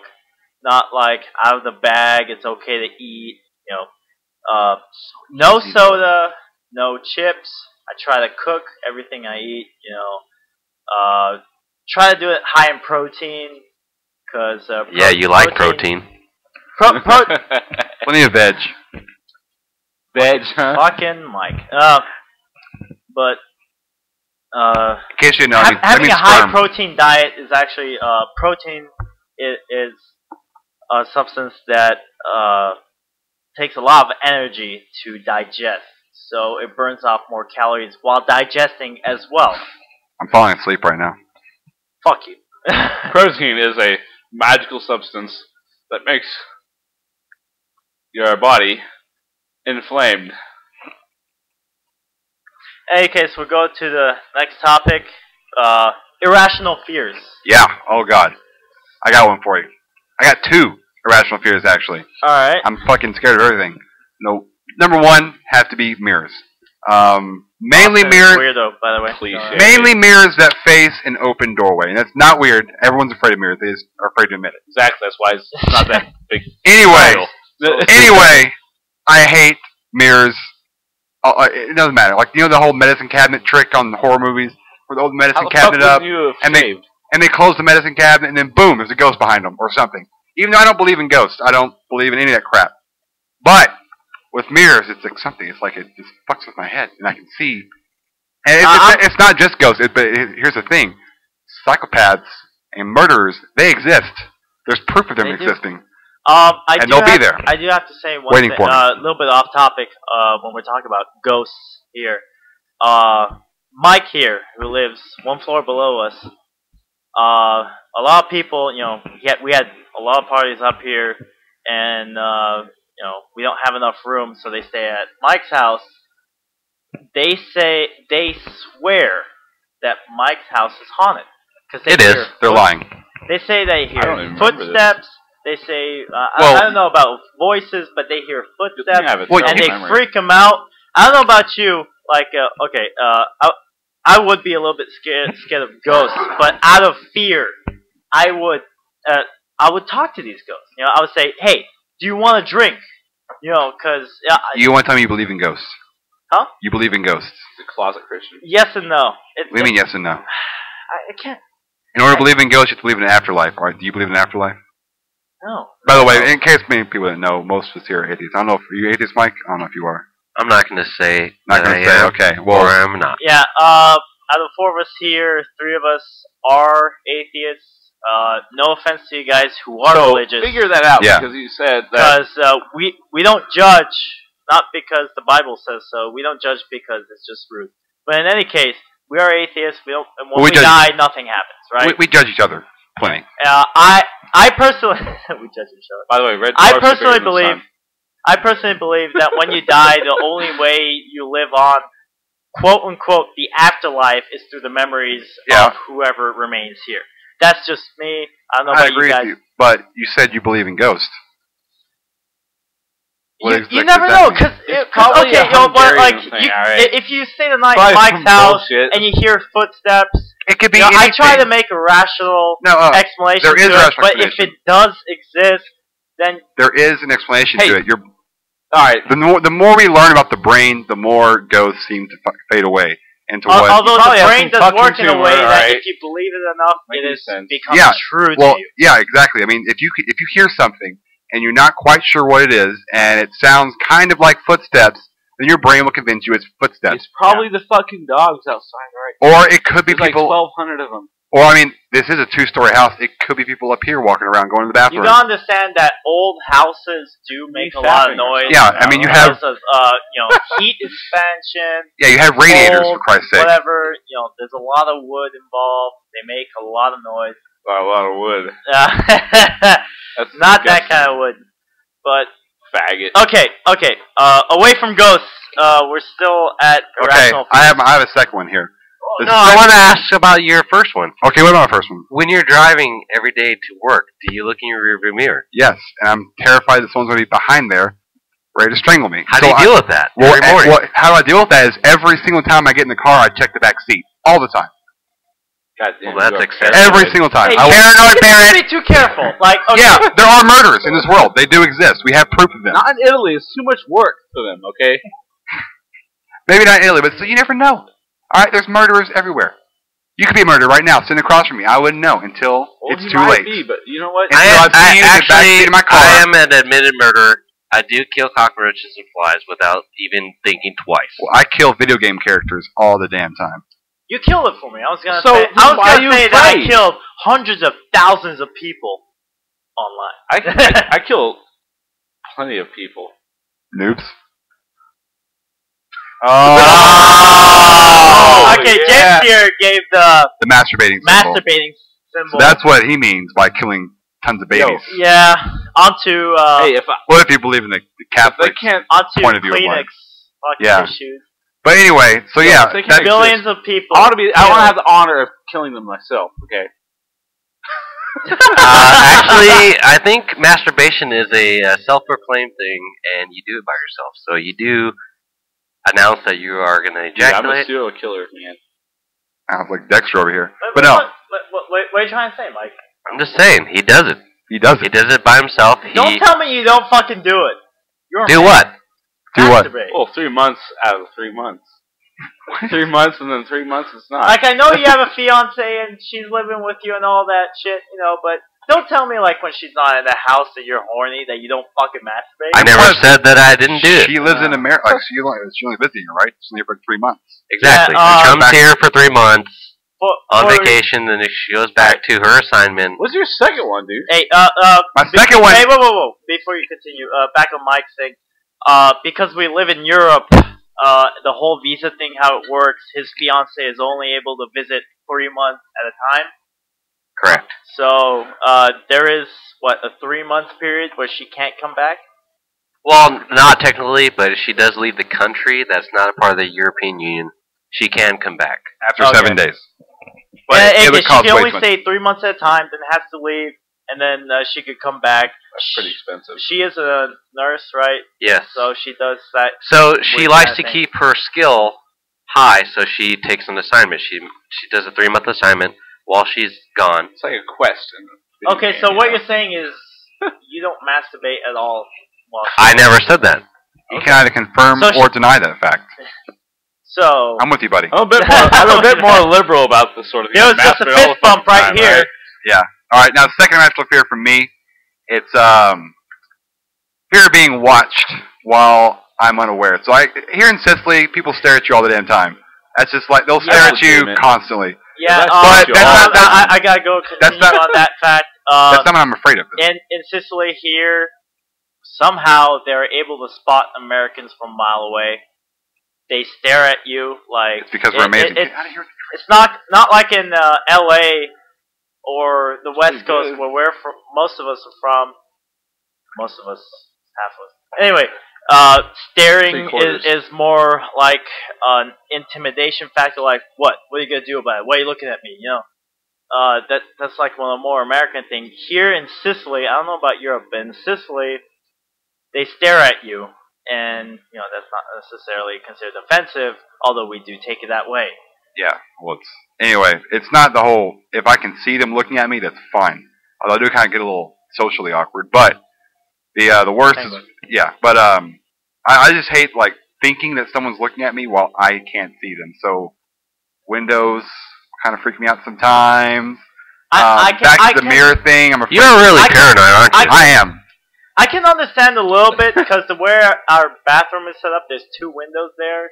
not like out of the bag, it's okay to eat, no soda, no chips. I try to cook everything I eat, try to do it high in protein, because Yeah, you like protein. Plenty of veg. Veg, huh? Fucking Mike. But In case you didn't know, that having means a high sperm. protein diet is actually protein is a substance that takes a lot of energy to digest, so it burns off more calories while digesting as well. I'm falling asleep right now. Fuck you. Protein is a magical substance that makes your body inflamed. In any case, we'll go to the next topic. Irrational fears. Yeah. Oh God. I got one for you. I got two irrational fears actually. Alright. I'm fucking scared of everything. No. Number one have to be mirrors. Mainly mirrors. Weirdo, by the way. Cliche. Mainly mirrors that face an open doorway, and that's not weird. Everyone's afraid of mirrors. They just are afraid to admit it. Exactly. That's why it's not that big. Anyway, deal. anyway, I hate mirrors. It doesn't matter. Like the whole medicine cabinet trick on the horror movies, where they hold the medicine How the cabinet fuck up, would you have and shaved? they close the medicine cabinet, and then boom, there's a ghost behind them or something. Even though I don't believe in ghosts, I don't believe in any of that crap. But with mirrors, it's like something. It's like it just fucks with my head, and I can see. And it's not just ghosts. Here's the thing: psychopaths and murderers, they exist. There's proof of them They do. existing. And they'll be there. I do have to say one Waiting thing, for me. a little bit off topic when we're talking about ghosts here. Mike here, who lives one floor below us, a lot of people, we had a lot of parties up here, and we don't have enough room, so they stay at Mike's house. They swear that Mike's house is haunted. It is. They're lying. They say they I don't hear even remember footsteps. They say, Well- I don't know about voices, but they hear footsteps, have a Well, and terrible they memory. freak them out. I don't know about you, like, I would be a little bit scared of ghosts, but out of fear, I would talk to these ghosts. I would say, hey, do you want a drink? Because, You want to tell me you believe in ghosts? Huh? You believe in ghosts? The closet Christian. yes and no. What do you mean yes and no? I can't, In order to believe in ghosts, you have to believe in an afterlife. All right? Do you believe in an afterlife? no. By the way, in case many people didn't know, most of us here are atheists. I don't know if you atheist, Mike. I don't know if you are. I'm not going to say Not that going I to say. am Okay. or Well, I'm not. Yeah, out of 4 of us here, 3 of us are atheists. No offense to you guys who are religious. Figure that out, Yeah. because you said that. Because we don't judge, not because the Bible says so. We don't judge because it's just rude. But in any case, we are atheists. We don't, and when we die, nothing happens, right? We judge each other plenty. I personally we judge each other. By the way, red I dwarfs are personally bigger than the believe. sun. I personally believe that when you die, the only way you live on, quote unquote, the afterlife is through the memories of whoever remains here. That's just me. I don't know about agree you guys. with you, but you said you believe in ghosts. You never know, because probably a Hungarian thing, alright? if you stay the night Probably at Mike's some house bullshit. and you hear footsteps, It could be I anything. try to make a rational explanation there is to a it, rational but if explanation. it does exist, then There is an explanation to it. All right. The more we learn about the brain, the more ghosts seem to fade away into what. although probably the have brain some does fucking work in a tumor, way that alright? if you believe it enough, Makes it sense. becomes true to you. Yeah, exactly. I mean, if you hear something and you're not quite sure what it is, and it sounds kind of like footsteps, then your brain will convince you it's footsteps. It's probably the fucking dogs outside, right? Or it could be There's people. like 1,200 of them. Or I mean, this is a 2-story house. It could be people up here walking around, going to the You bathroom. gotta understand that old houses do make a lot of noise. Yeah, I mean, you have because of heat expansion. you have radiators cold, for Christ's sake. Whatever, there's a lot of wood involved. They make a lot of noise. A lot of wood. That's Not that disgusting. kind of wood, but Faggot. okay. Away from ghosts, we're still at Okay, irrational. I have a second one here. No, I want to ask about your first one. Okay, what about my first one? When you're driving every day to work, do you look in your rearview mirror? Yes, and I'm terrified that someone's going to be behind there, ready to strangle me. How do you deal with that every morning? How do I deal with that? Is every single time I get in the car, I check the back seat all the time. God damn, Well, that's you are excessive. Every single time. Hey, Paranoid parent. Be too careful. Like, okay. Yeah, there are murderers in this world. They do exist. We have proof of them. Not in Italy. It's too much work for them. Okay. Maybe not in Italy, but so you never know. All right, there's murderers everywhere. You could be a murderer right now, sitting across from me. I wouldn't know until it's You too might late. be, but you know what? Until I've seen you in the backseat of my car. I am an admitted murderer. I do kill cockroaches and flies without even thinking twice. Well, I kill video game characters all the damn time. You killed it for me. I was gonna So, say, why are you that I afraid? killed hundreds of thousands of people online. I kill plenty of people. Noobs. Oh, okay, yeah. James here gave the The masturbating symbol. masturbating symbol. So that's what he means by killing tons of babies. Yeah, onto Hey, if What if you believe in the they Catholic can't, onto point of view of Kleenex life. fucking Yeah. issues. But anyway, so yeah, they can't that- Billions of people. I want to have the honor of killing them myself. Okay. Actually, I think masturbation is a self-proclaimed thing, and you do it by yourself. So you do announce that you are going to Yeah, I'm a ejaculate. serial killer, man. I was like Dexter over here. What- But no, what are you trying to say, Mike? I'm just saying, he does it. he does He it. does it by himself. Don't tell me you don't fucking do it. You're a Do man. what? Do what? Masturbate. Well, 3 months out of 3 months. 3 months and then 3 months it's not. Like, I know you have a fiance and she's living with you and all that shit, but don't tell me, like, when she's not in the house that you're horny, that you don't fucking masturbate. I never said that I didn't do it. She lives in America. Like, she only lives here, right? She's only here for 3 months. Exactly. Yeah, She comes here for 3 months on For- vacation, then she goes back to her assignment. What's your second one, dude? Hey, My second one. Hey, whoa. Before you continue, back on Mike's thing. Because we live in Europe, the whole visa thing, how it works, his fiance is only able to visit 3 months at a time. Correct. So, there is, a 3-month period where she can't come back? Well, not technically, but if she does leave the country, that's not a part of the European Union. She can come back. After Okay. 7 days. But Yeah, it would she cost can way only too much. stay 3 months at a time, then has to leave, and then she could come back. That's pretty expensive. She is a nurse, right? Yes. So she does that. So she With likes that to thing. keep her skill high, so she takes an assignment. She does a 3-month assignment while she's gone. It's like a quest. In a video Okay, game, so what you know? you're saying is you don't masturbate at all. While I never said that. You can either confirm So she- or deny that fact. So I'm with you, buddy. I'm a bit more liberal about this sort of thing. there was just a Masturbate all fist the bump fucking right time, here. Yeah. All right. Now, the second irrational fear for me, it's fear of being watched while I'm unaware. So here in Sicily, people stare at you all the damn time. That's just like they'll stare at you constantly. Yeah, but I gotta go continue on that fact. That's not what I'm afraid of. In Sicily here, somehow they're able to spot Americans from a mile away. They stare at you like it's because we're amazing. It's not like in L.A. or the West Coast where most of us are from. Most of us, half of us. Anyway, staring is more like an intimidation factor. Like, what are you gonna do about it? Why are you looking at me? You know, that's like one of the more American things. Here in Sicily, I don't know about Europe, but in Sicily, they stare at you, and you know that's not necessarily considered offensive, although we do take it that way. Yeah, well, it's not the whole. If I can see them looking at me, that's fine. Although I do kind of get a little socially awkward, but the worst is But I just hate like thinking that someone's looking at me while I can't see them. So windows kind of freak me out sometimes. Back to the mirror thing, I'm afraid. You're really paranoid, aren't you? I am. I can understand a little bit because the way our bathroom is set up, there's 2 windows there.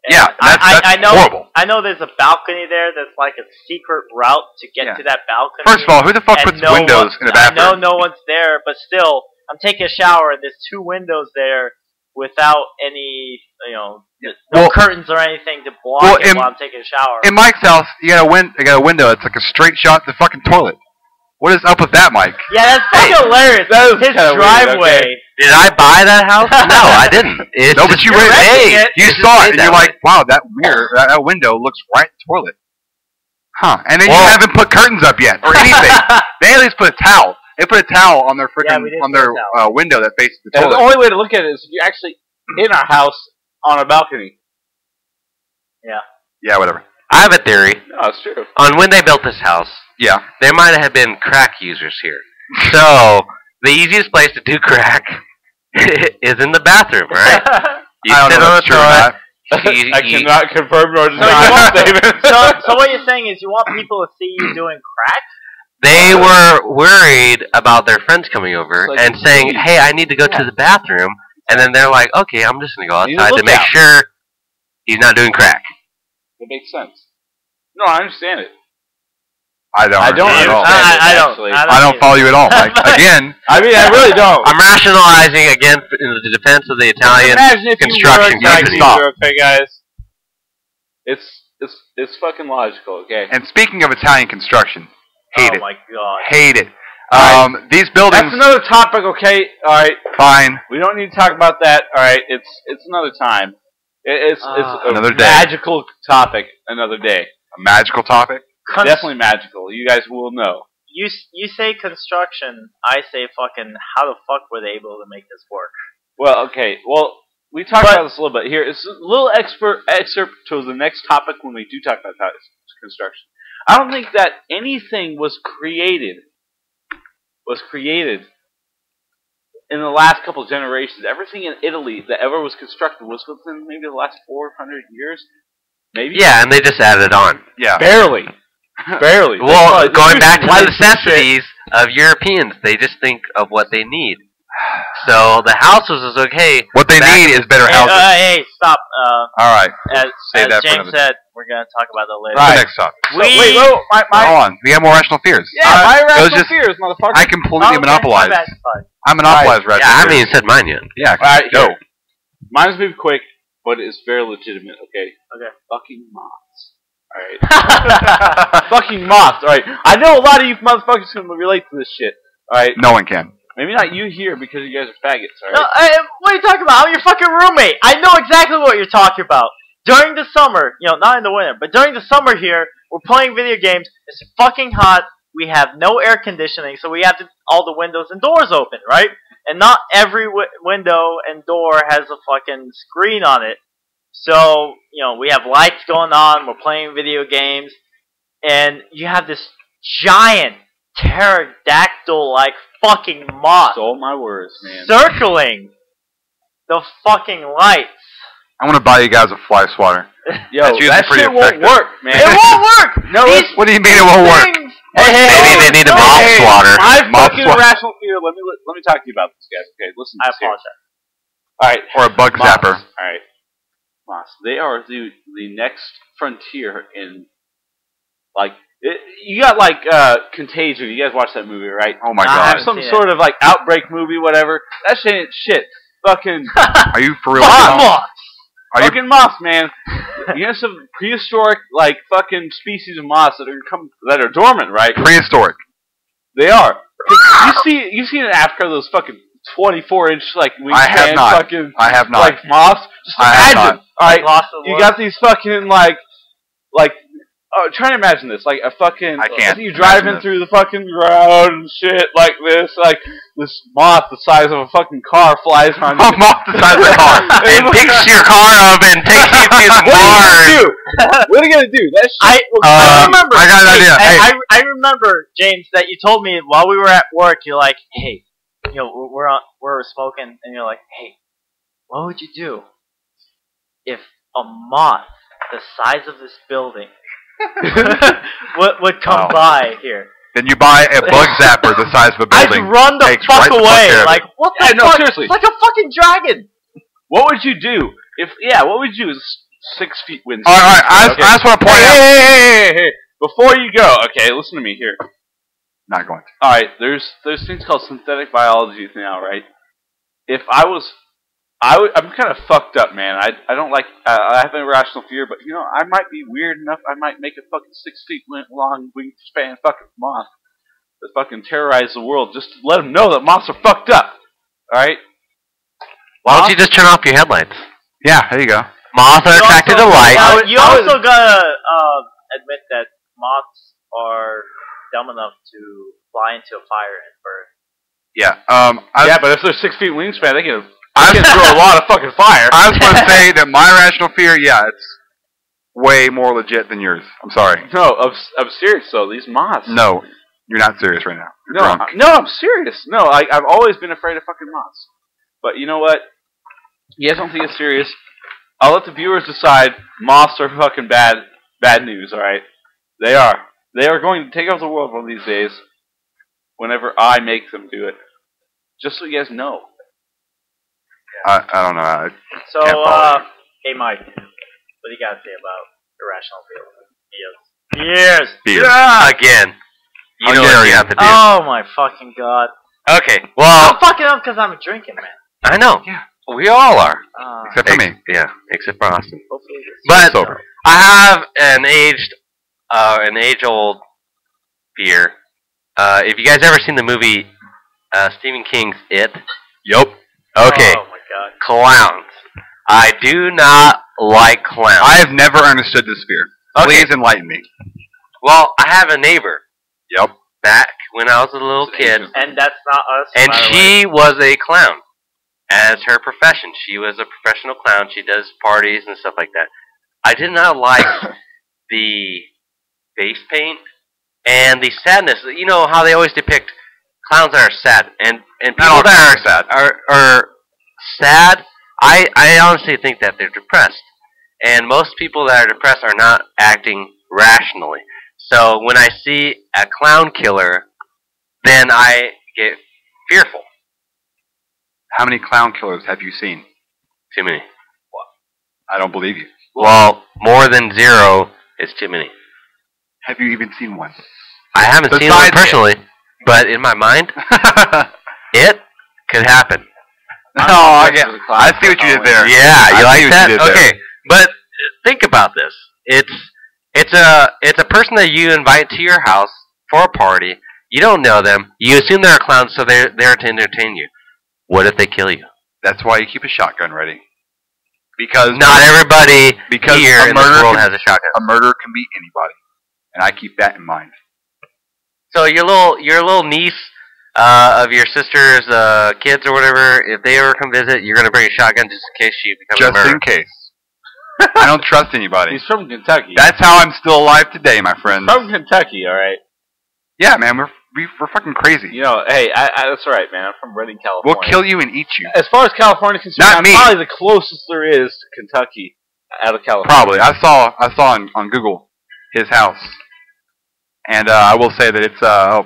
Yeah, that's horrible. I know there's a balcony there that's like a secret route to get to that balcony. First of all, who the fuck puts windows in a bathroom? I know no one's there, but still, I'm taking a shower and there's 2 windows there without any, no curtains or anything to block it while I'm taking a shower. In Mike's house, you got a window. It's like a straight shot to the fucking toilet. What is up with that, Mike? Yeah, that's fucking hilarious. That was his driveway. Okay. Did I buy that house? No, I didn't. No, but you saw it, and you're like, wow, that mirror, that window looks right at the toilet. Huh. And then you haven't put curtains up yet, or anything. They at least put a towel. They put a towel on their freaking window that faces the toilet. The only way to look at it is if you're actually in our house on a balcony. Yeah. Yeah, whatever. I have a theory. No, it's true. On when they built this house, there might have been crack users here. So the easiest place to do crack is in the bathroom, right? You sit on the toilet. I cannot confirm nor deny. So what you're saying is you want people to see you doing crack? They were worried about their friends coming over and saying, hey, I need to go to the bathroom. And then they're like, okay, I'm just going to go outside to make sure he's not doing crack. It makes sense. No, I understand it. I don't understand I don't follow you at all, Mike. Again, I mean, I really don't. I'm rationalizing again in the defense of the Italian construction. Okay, guys. It's fucking logical, okay? And speaking of Italian construction, hate it. Oh my god. Hate it. These buildings. That's another topic, okay? Alright. Fine. We don't need to talk about that. Alright, it's another time. It's another day. Magical topic another day. A magical topic? Definitely magical. You guys will know. You say construction, I say fucking how the fuck were they able to make this work? Well, okay. Well, we talked about this a little bit here. It's a little excerpt to the next topic when we do talk about construction. I don't think that anything was created in the last couple of generations. Everything in Italy that ever was constructed was within maybe the last 400 years. Maybe. Yeah, and they just added on. Yeah. Barely. Well, going back to the necessities of Europeans, they just think of what they need. So the houses is okay. What they need is better houses. Hey, stop. All right. As James said, we're going to talk about that later. Right. Next topic. Hold on. We have more rational fears. Yeah, my rational fears, motherfucker. I completely monopolized. I monopolized rational fears. I haven't even said mine yet. Yeah. Alright, go. Mine's moving quick, but it's very legitimate, okay? Okay. Fucking moths. Alright. Fucking moths, alright? I know a lot of you motherfuckers can relate to this shit, alright? No one can. Maybe not you here because you guys are faggots, alright? No, what are you talking about? I'm your fucking roommate. I know exactly what you're talking about. During the summer, not in the winter, but during the summer here, we're playing video games. It's fucking hot. We have no air conditioning, so we have all the windows and doors open, right? And not every window and door has a fucking screen on it. So, we have lights going on, we're playing video games, and you have this giant pterodactyl-like fucking moth. Stole my words, man. Circling the fucking lights. I want to buy you guys a fly swatter. Yo, that shit won't work, man. It won't work! No, what do you mean it won't work? Maybe they need a moth swatter. My fucking irrational fear. Let me talk to you about this, guys. Okay, listen to this. I apologize. Alright. Or a bug zapper. Alright. moths. They are the next frontier in, like, you got, like, Contagion. You guys watch that movie, right? Oh my god. Some sort of, like, outbreak movie, whatever. That shit ain't shit. Fucking Are you for real? moths! Are you? Fucking moths, man. You have some prehistoric, like, fucking species of moths that are dormant, right? Prehistoric. They are. You see in Africa those fucking 24-inch, like, wingspan I have not. fucking, I have not. like, moths? Just I have imagine. not. Alright, you got these fucking, like, try to imagine this, like a fucking. I can't. You driving through the fucking ground and shit like this, like this moth the size of a fucking car flies on you. A moth the size of a car. And picks your car up and takes you to Mars. What are you gonna do? That shit. I remember. I got an idea. Hey. I remember, James, that you told me while we were at work. You're like, hey, we're smoking, and you're like, hey, what would you do if a moth the size of this building would come by here? Then you buy a bug zapper the size of a building. I'd run the fuck away. Like, what the fuck? No, seriously. It's like a fucking dragon. What would you do what would you do? 6 feet wind. Alright, I just want to point out. Hey. Before you go, okay, listen to me here. Not going to. Alright, there's things called synthetic biology now, right? If I'm kind of fucked up, man. I don't like. I have an irrational fear, but I might be weird enough. I might make a fucking 6 feet long wingspan fucking moth that fucking terrorize the world just to let them know that moths are fucked up. All right. Why don't you just turn off your headlights? Yeah, there you go. Moths are attracted to light. You also gotta admit that moths are dumb enough to fly into a fire and burn. Yeah. But if they're 6 feet wingspan, they can throw a lot of fucking fire. I was going to say that my rational fear, it's way more legit than yours. I'm sorry. No, I'm serious though. These moths. No, you're not serious right now. You're drunk. No, I'm serious. No, I've always been afraid of fucking moths. But you know what? You guys don't think it's serious? I'll let the viewers decide. Moths are fucking bad news. All right, they are. They are going to take over the world one of these days. Whenever I make them do it, just so you guys know. I don't know. So, hey Mike, what do you got to say about irrational fears? Beers. Again. You know what you have to do. Oh my fucking god. Okay, well. I'm fucking up because I'm drinking, man. I know. Yeah. We all are. Except for me. Yeah, except for Austin. Hopefully But sober. I have an age-old fear. If you guys ever seen the movie Stephen King's It? Yup. Okay. Oh my god. Clowns. I do not like clowns. I have never understood this fear. Please enlighten me. Well, I have a neighbor. Yep. Back when I was a little kid. And that's not us. And she was a clown. As her profession. She was a professional clown. She does parties and stuff like that. I did not like the face paint and the sadness. You know how they always depict clowns that are sad. And people that are sad, I honestly think that they're depressed. And most people that are depressed are not acting rationally. So when I see a clown killer, then I get fearful. How many clown killers have you seen? Too many. I don't believe you. Well, more than 0 is too many. Have you even seen one? I haven't seen one personally, but in my mind, it could happen. I see what you did there. Yeah, you like that? Okay, but think about this. It's a person that you invite to your house for a party. You don't know them. You assume they're a clown, so they're there to entertain you. What if they kill you? That's why you keep a shotgun ready. Because not everybody here in this world has a shotgun. A murder can be anybody, and I keep that in mind. So your little niece of your sister's kids or whatever, if they ever come visit, you're gonna bring a shotgun just in case she becomes a murderer. Just in case. I don't trust anybody. He's from Kentucky. That's how I'm still alive today, my friend. From Kentucky, all right. Yeah, man, we're fucking crazy. Hey, that's all right, man. I'm from Redding, California. We'll kill you and eat you. As far as California is concerned, I'm probably the closest there is to Kentucky out of California. Probably. I saw on Google his house, and I will say that it's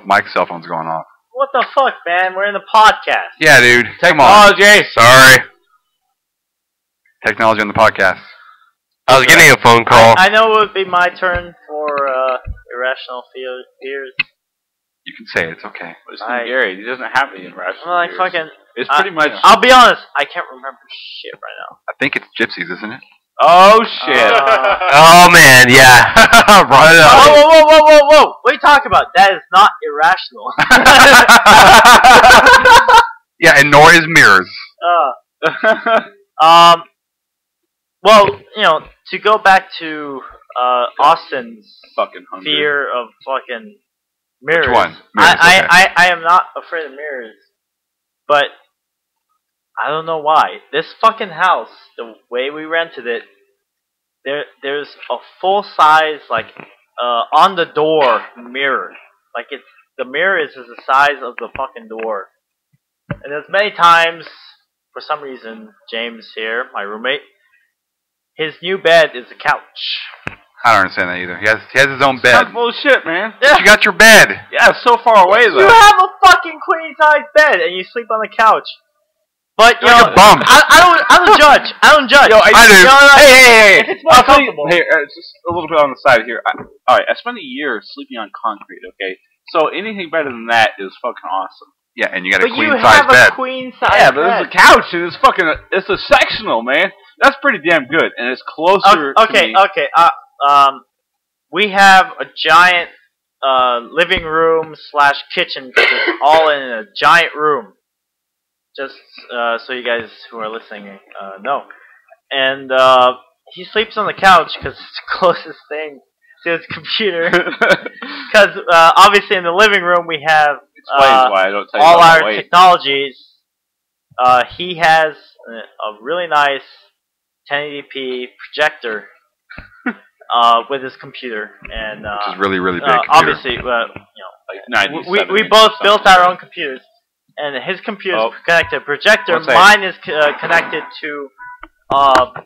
Mike's cell phone's going off. What the fuck, man? We're in the podcast. Yeah, dude. Come on. Technology. Sorry. Technology on the podcast. I was getting a phone call. I know it would be my turn for irrational fears. You can say it. It's okay. Listen to Gary. He doesn't have any irrational Well, fears. It's pretty much... I'll be honest. I can't remember shit right now. I think it's gypsies, isn't it? Oh, shit. Oh, man, yeah. Brought it up. Whoa. What are you talking about? That is not irrational. Yeah, and nor is mirrors. Well, you know, to go back to Austin's fucking hungry. fear of fucking mirrors. Which one? Mirrors, okay. I am not afraid of mirrors, but I don't know why. This fucking house, the way we rented it, there's a full size like on the door mirror. Like the mirror is the size of the fucking door. And there's many times, for some reason, James here, my roommate, his new bed is a couch. I don't understand that either. He has his own bed. That's bullshit, man. Yeah. You got your bed. Yeah, it's so far away, though. You have a fucking queen size bed and you sleep on the couch. But you You're know, like a bum. I don't judge. I don't judge. Yo, I do. You know, Hey. if it's more I'll tell you, comfortable. hey, just a little bit on the side here. Alright, I spent a year sleeping on concrete, okay? So anything better than that is fucking awesome. Yeah, and you got a But you queen size have bed. a queen size Yeah, bed. but there's a couch and it's fucking, it's a sectional, man. That's pretty damn good, and it's closer to me. Okay. We have a giant living room / kitchen because it's all in a giant room. Just so you guys who are listening know. And he sleeps on the couch because it's the closest thing to his computer. Because obviously in the living room we have Explains why I don't tell you all about our weight. technologies. He has a really nice 1080p projector with his computer, and Which is really, really big computer. obviously, you know, Like we both built our own computers, and his computer is connected to a projector. What's that? Mine is connected to a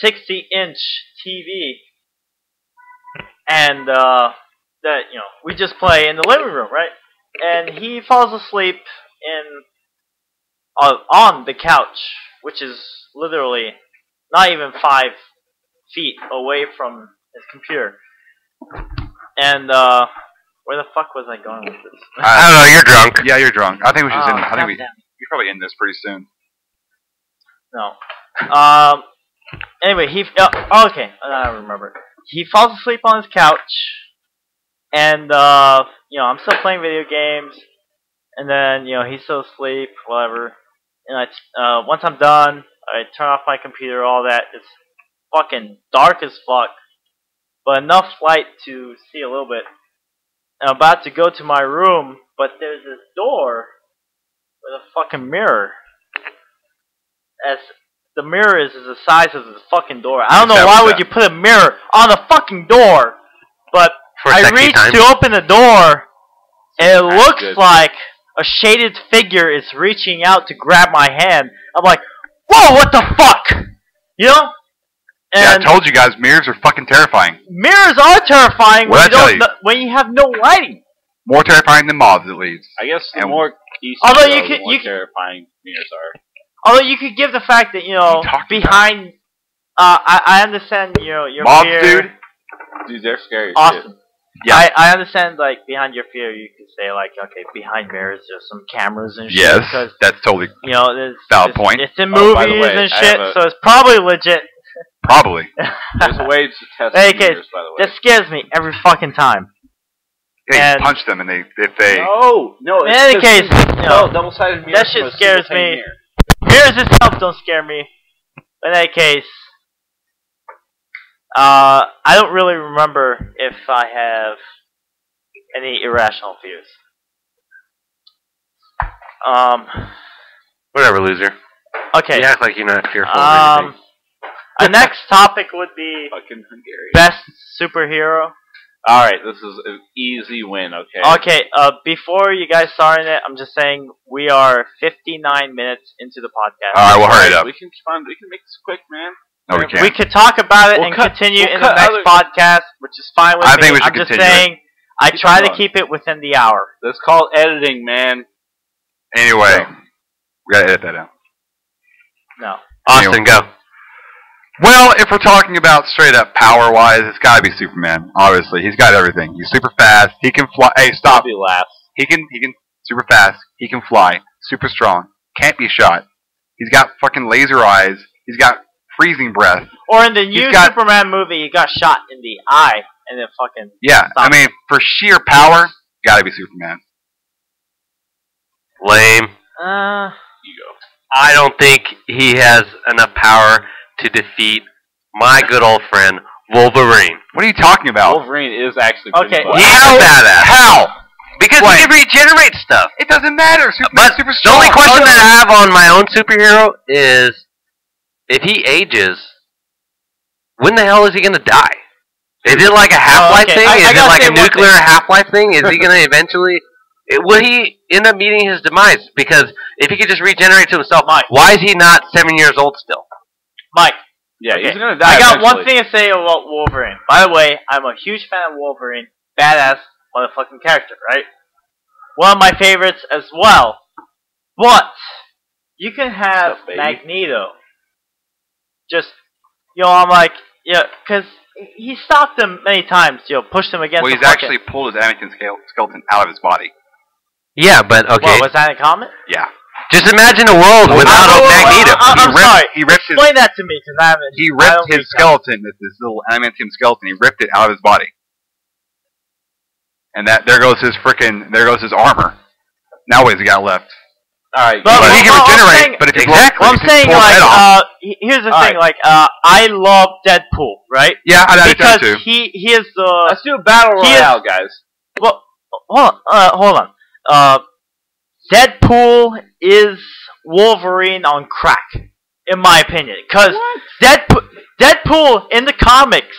60-inch TV, and that we just play in the living room, right? And he falls asleep on the couch, which is literally not even 5 feet away from his computer. And where the fuck was I going with this? I don't know, you're drunk. Yeah, you're drunk. I think we should. I think goddamn. we're probably in this pretty soon. No. Anyway, okay. I remember. He falls asleep on his couch, and I'm still playing video games, and then he's still asleep, whatever. And once I'm done, I turn off my computer. All that. It's fucking dark as fuck, but enough light to see a little bit. I'm about to go to my room, but there's this door with a fucking mirror. As the mirror is the size of the fucking door. I don't know why would you put a mirror on the fucking door, but I reach to open the door, and it looks like a shaded figure is reaching out to grab my hand. I'm like, whoa, what the fuck? You know? And yeah, I told you guys, mirrors are fucking terrifying. Mirrors are terrifying when you have no lighting. More terrifying than moths, at least. I guess the more east although you you go, could, the more terrifying mirrors are. Although you could give the fact that behind, I understand your moths, fear. Dude, they're scary. Awesome. Shit. Yeah, I understand. Like behind your fear, you could say like, okay, behind mirrors, there's some cameras and shit. Yes, because, that's totally valid point. It's in movies and shit, so it's probably legit. Probably. There's a way to test mirrors, by the way. That scares me every fucking time. Hey, you punch them, and if they. No. In any case, double-sided mirrors. That shit scares me. Mirrors itself don't scare me. In any case, I don't really remember if I have any irrational fears. Whatever, loser. Okay. You act like you're not fearful of anything. Our next topic would be fucking Hungarian. Best superhero. Alright, this is an easy win, okay? Okay, before you guys start it, I'm just saying we are 59 minutes into the podcast. Alright, we'll hurry it up. We can make this quick, man. No, we can't. We could talk about it and continue in the next podcast, which is fine with me. I think we should I'm just continue saying, I try to keep it within the hour. That's called editing, man. Anyway, we gotta edit that out. No. Austin, go. Well, if we're talking about straight up power wise, it's gotta be Superman. Obviously, he's got everything. He's super fast. He can fly. Hey, stop! Be last. He can super fast. He can fly. Super strong. Can't be shot. He's got fucking laser eyes. He's got freezing breath. Or in the new Superman movie, he got shot in the eye and then fucking. Yeah, I mean, for sheer power, gotta be Superman. Lame. You go. I don't think he has enough power to defeat my good old friend Wolverine. What are you talking about? Wolverine is actually pretty He's a badass. How? Because he can regenerate stuff. It doesn't matter. But super the strong. only question that I have on my own superhero is, if he ages, when the hell is he going to die? Is it like a half-life thing? Is it like a nuclear half-life thing? Is he going to eventually... Will he end up meeting his demise? Because if he could just regenerate to himself, why is he not 7 years old still? Mike. Yeah, he's going to die I got eventually. one thing to say about Wolverine. By the way, I'm a huge fan of Wolverine. Badass motherfucking character, right? One of my favorites as well. But you can have Magneto. Just, I'm like, because he stopped him many times, pushed him against. Well, he's actually pulled his anakin skeleton out of his body. Yeah, but okay. What, was that a comment? Yeah. Just imagine a world without Magneto. I'm sorry. Explain that to me, because I haven't. He ripped his skeleton, this little adamantium skeleton. He ripped it out of his body, and there goes his armor. Now what has he got left? All right, but he can regenerate. But if I'm saying, here's the thing. I love Deadpool, right? Yeah, I do too. Because he is the. Let's do a battle royale, guys. Well, hold on. Deadpool is Wolverine on crack, in my opinion. Because Deadpool in the comics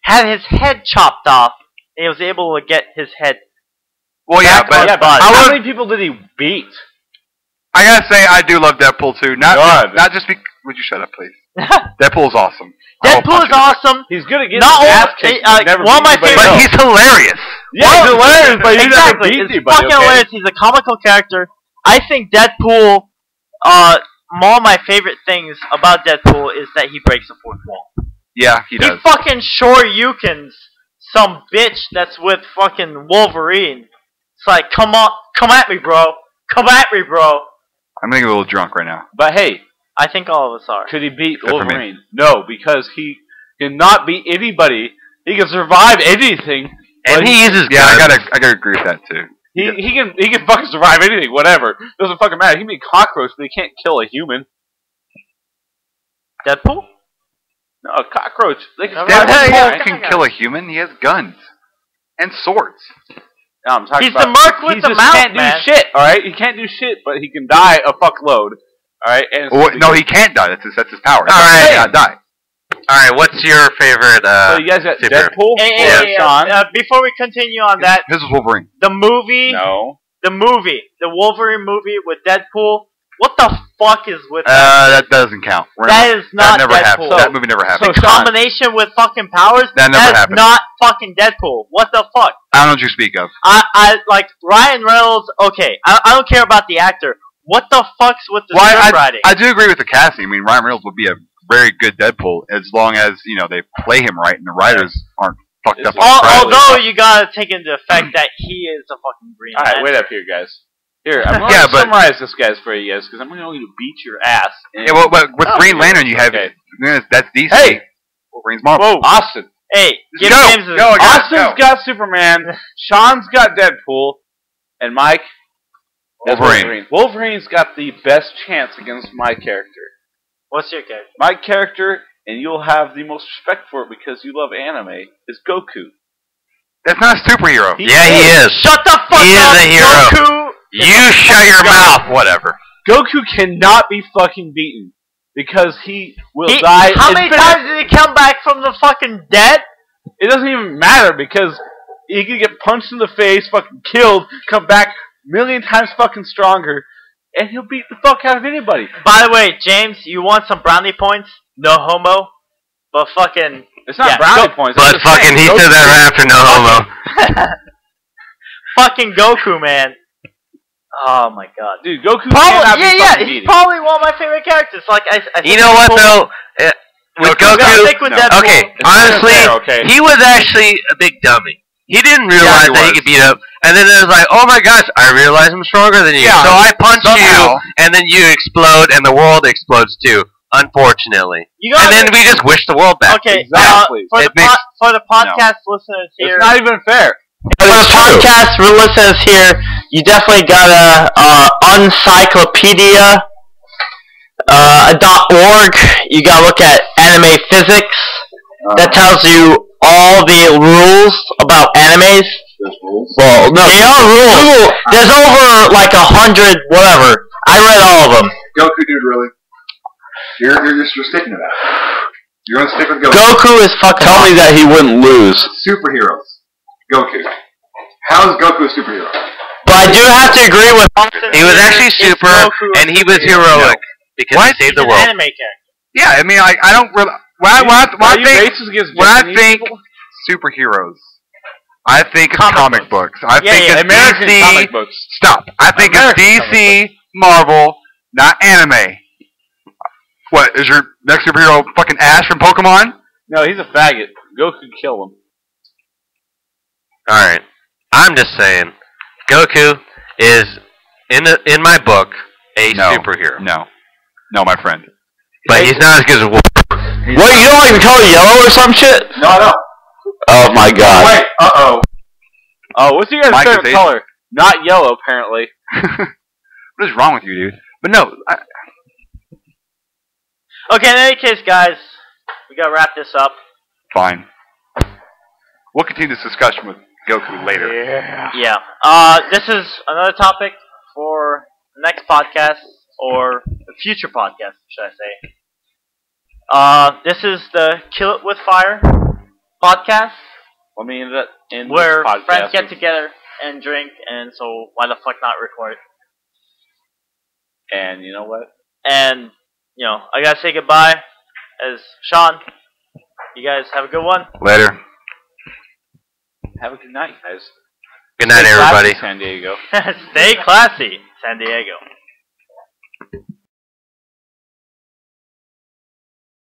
had his head chopped off, and he was able to get his head. Well, yeah, but how many people did he beat? I gotta say, I do love Deadpool too. Not just because. Would you shut up, please? Deadpool is awesome. Deadpool is awesome. He's good at getting ass kicked. One of my favorites. But he's hilarious. Yeah, he's hilarious, but he's never beat anybody. He's fucking hilarious. He's a comical character. I think Deadpool. One of my favorite things about Deadpool is that he breaks the fourth wall. Yeah, he does. He fucking Shoryukens some bitch that's with fucking Wolverine. It's like, come at me, bro. Come at me, bro. I'm getting a little drunk right now. But hey, I think all of us are. Could he beat Wolverine? No, because he cannot beat anybody. He can survive anything. And he uses guns. Yeah, I gotta agree with that too. He can fucking survive anything, whatever. Doesn't fucking matter. He can be a cockroach, but he can't kill a human. Deadpool? No, a cockroach. Deadpool can kill a human. He has guns and swords. No, I'm talking He's the merc with the mouth, can't do shit, alright? He can't do shit, but he can die a fuckload. Alright? No, he can't die. That's his power. Alright. He cannot die. Alright, what's your favorite, So you guys got Deadpool? Sean? Before we continue on that... This is Wolverine. The movie... No. The Wolverine movie with Deadpool... What the fuck is with that? That doesn't count. That is not Deadpool. That movie never happened. So combination with fucking powers? That never happened. Not fucking Deadpool. What the fuck? I don't know what you speak of. I like Ryan Reynolds. Okay, I don't care about the actor. What the fuck's with the script writing? I do agree with the casting. I mean, Ryan Reynolds would be a very good Deadpool as long as they play him right and the writers aren't fucked up. Although you gotta take into effect that he is a fucking Green Lantern. Alright, wait up here, guys. Here, I'm going to summarize this, guys, for you guys, because I'm going to beat your ass. Yeah, well, but with Green Lantern, you have... That's DC. Hey! Wolverine's Marvel. Whoa, Austin. Hey, give James a... Austin's got Superman, Sean's got Deadpool, and Mike... Wolverine. Wolverine's got the best chance against my character. What's your character? My character, and you'll have the most respect for it because you love anime, is Goku. That's not a superhero. He is. Shut the fuck up! He is a hero. Goku! You shut your mouth, whatever. Goku cannot be fucking beaten because he will die. How many times did he come back from the fucking dead? It doesn't even matter because he can get punched in the face, fucking killed, come back a million times fucking stronger, and he'll beat the fuck out of anybody. By the way, James, you want some brownie points? No homo, but fucking... It's not brownie points. But fucking he said that right after no homo. Fucking Goku, man. Oh my god, dude, Goku. He's probably one of my favorite characters. Like I you know what though? with Goku. Goku. Stick with No. Deadpool. Okay, honestly, okay. he was actually a big dummy. He didn't realize he that he was. could beat up, and then it was like, oh my gosh, I realize I'm stronger than you. Yeah, so I punch somehow. you, and then you explode, and the world explodes too. Unfortunately, You gotta and then we just wish the world back. Okay, Exactly. for, the It makes- for the podcast listeners here, It's not even fair. for the podcast listeners here, you definitely gotta encyclopedia .org. You gotta look at anime physics. That tells you all the rules about animes. There's rules. Well, no, they are rules. There's over like 100, whatever. I read all of them. Goku, dude, really? You're sticking to that. You're gonna stick with Goku. Goku is fucking. Tell me that he wouldn't lose. Superheroes. Goku. How is Goku a superhero? But I do have to agree with. He was actually super, and he was heroic because What? he saved He's the an world. anime character. Yeah, I mean, I don't really. When I Are you think racist against when I Japanese think people? superheroes, I think of Comic comic books. I think yeah, of American DC. comic books. Stop. I think of American DC, Marvel, not anime. What is your next superhero? Fucking Ash from Pokemon? No, he's a faggot. Goku could kill him. All right, I'm just saying, Goku is in my book a No. superhero, No, my friend. but he's not as good as Wolverine. What, you don't like the color yellow or some shit? No. Oh my god. Wait. Oh, what's your guys' Mike is favorite Asian. color? Not yellow, apparently. What is wrong with you, dude? But no. Okay, in any case, guys, we gotta wrap this up. Fine. We'll continue this discussion with Goku later. Yeah. This is another topic for the next podcast, or the future podcast, should I say. This is the Kill It With Fire podcast, Let me end this where podcast friends get with- together and drink, and so why the fuck not record it? And you know what? And, you know, I gotta say goodbye as Sean. You guys have a good one. Later. Have a good night, guys. Good night, Stay classy, everybody. San Diego. Stay classy, San Diego.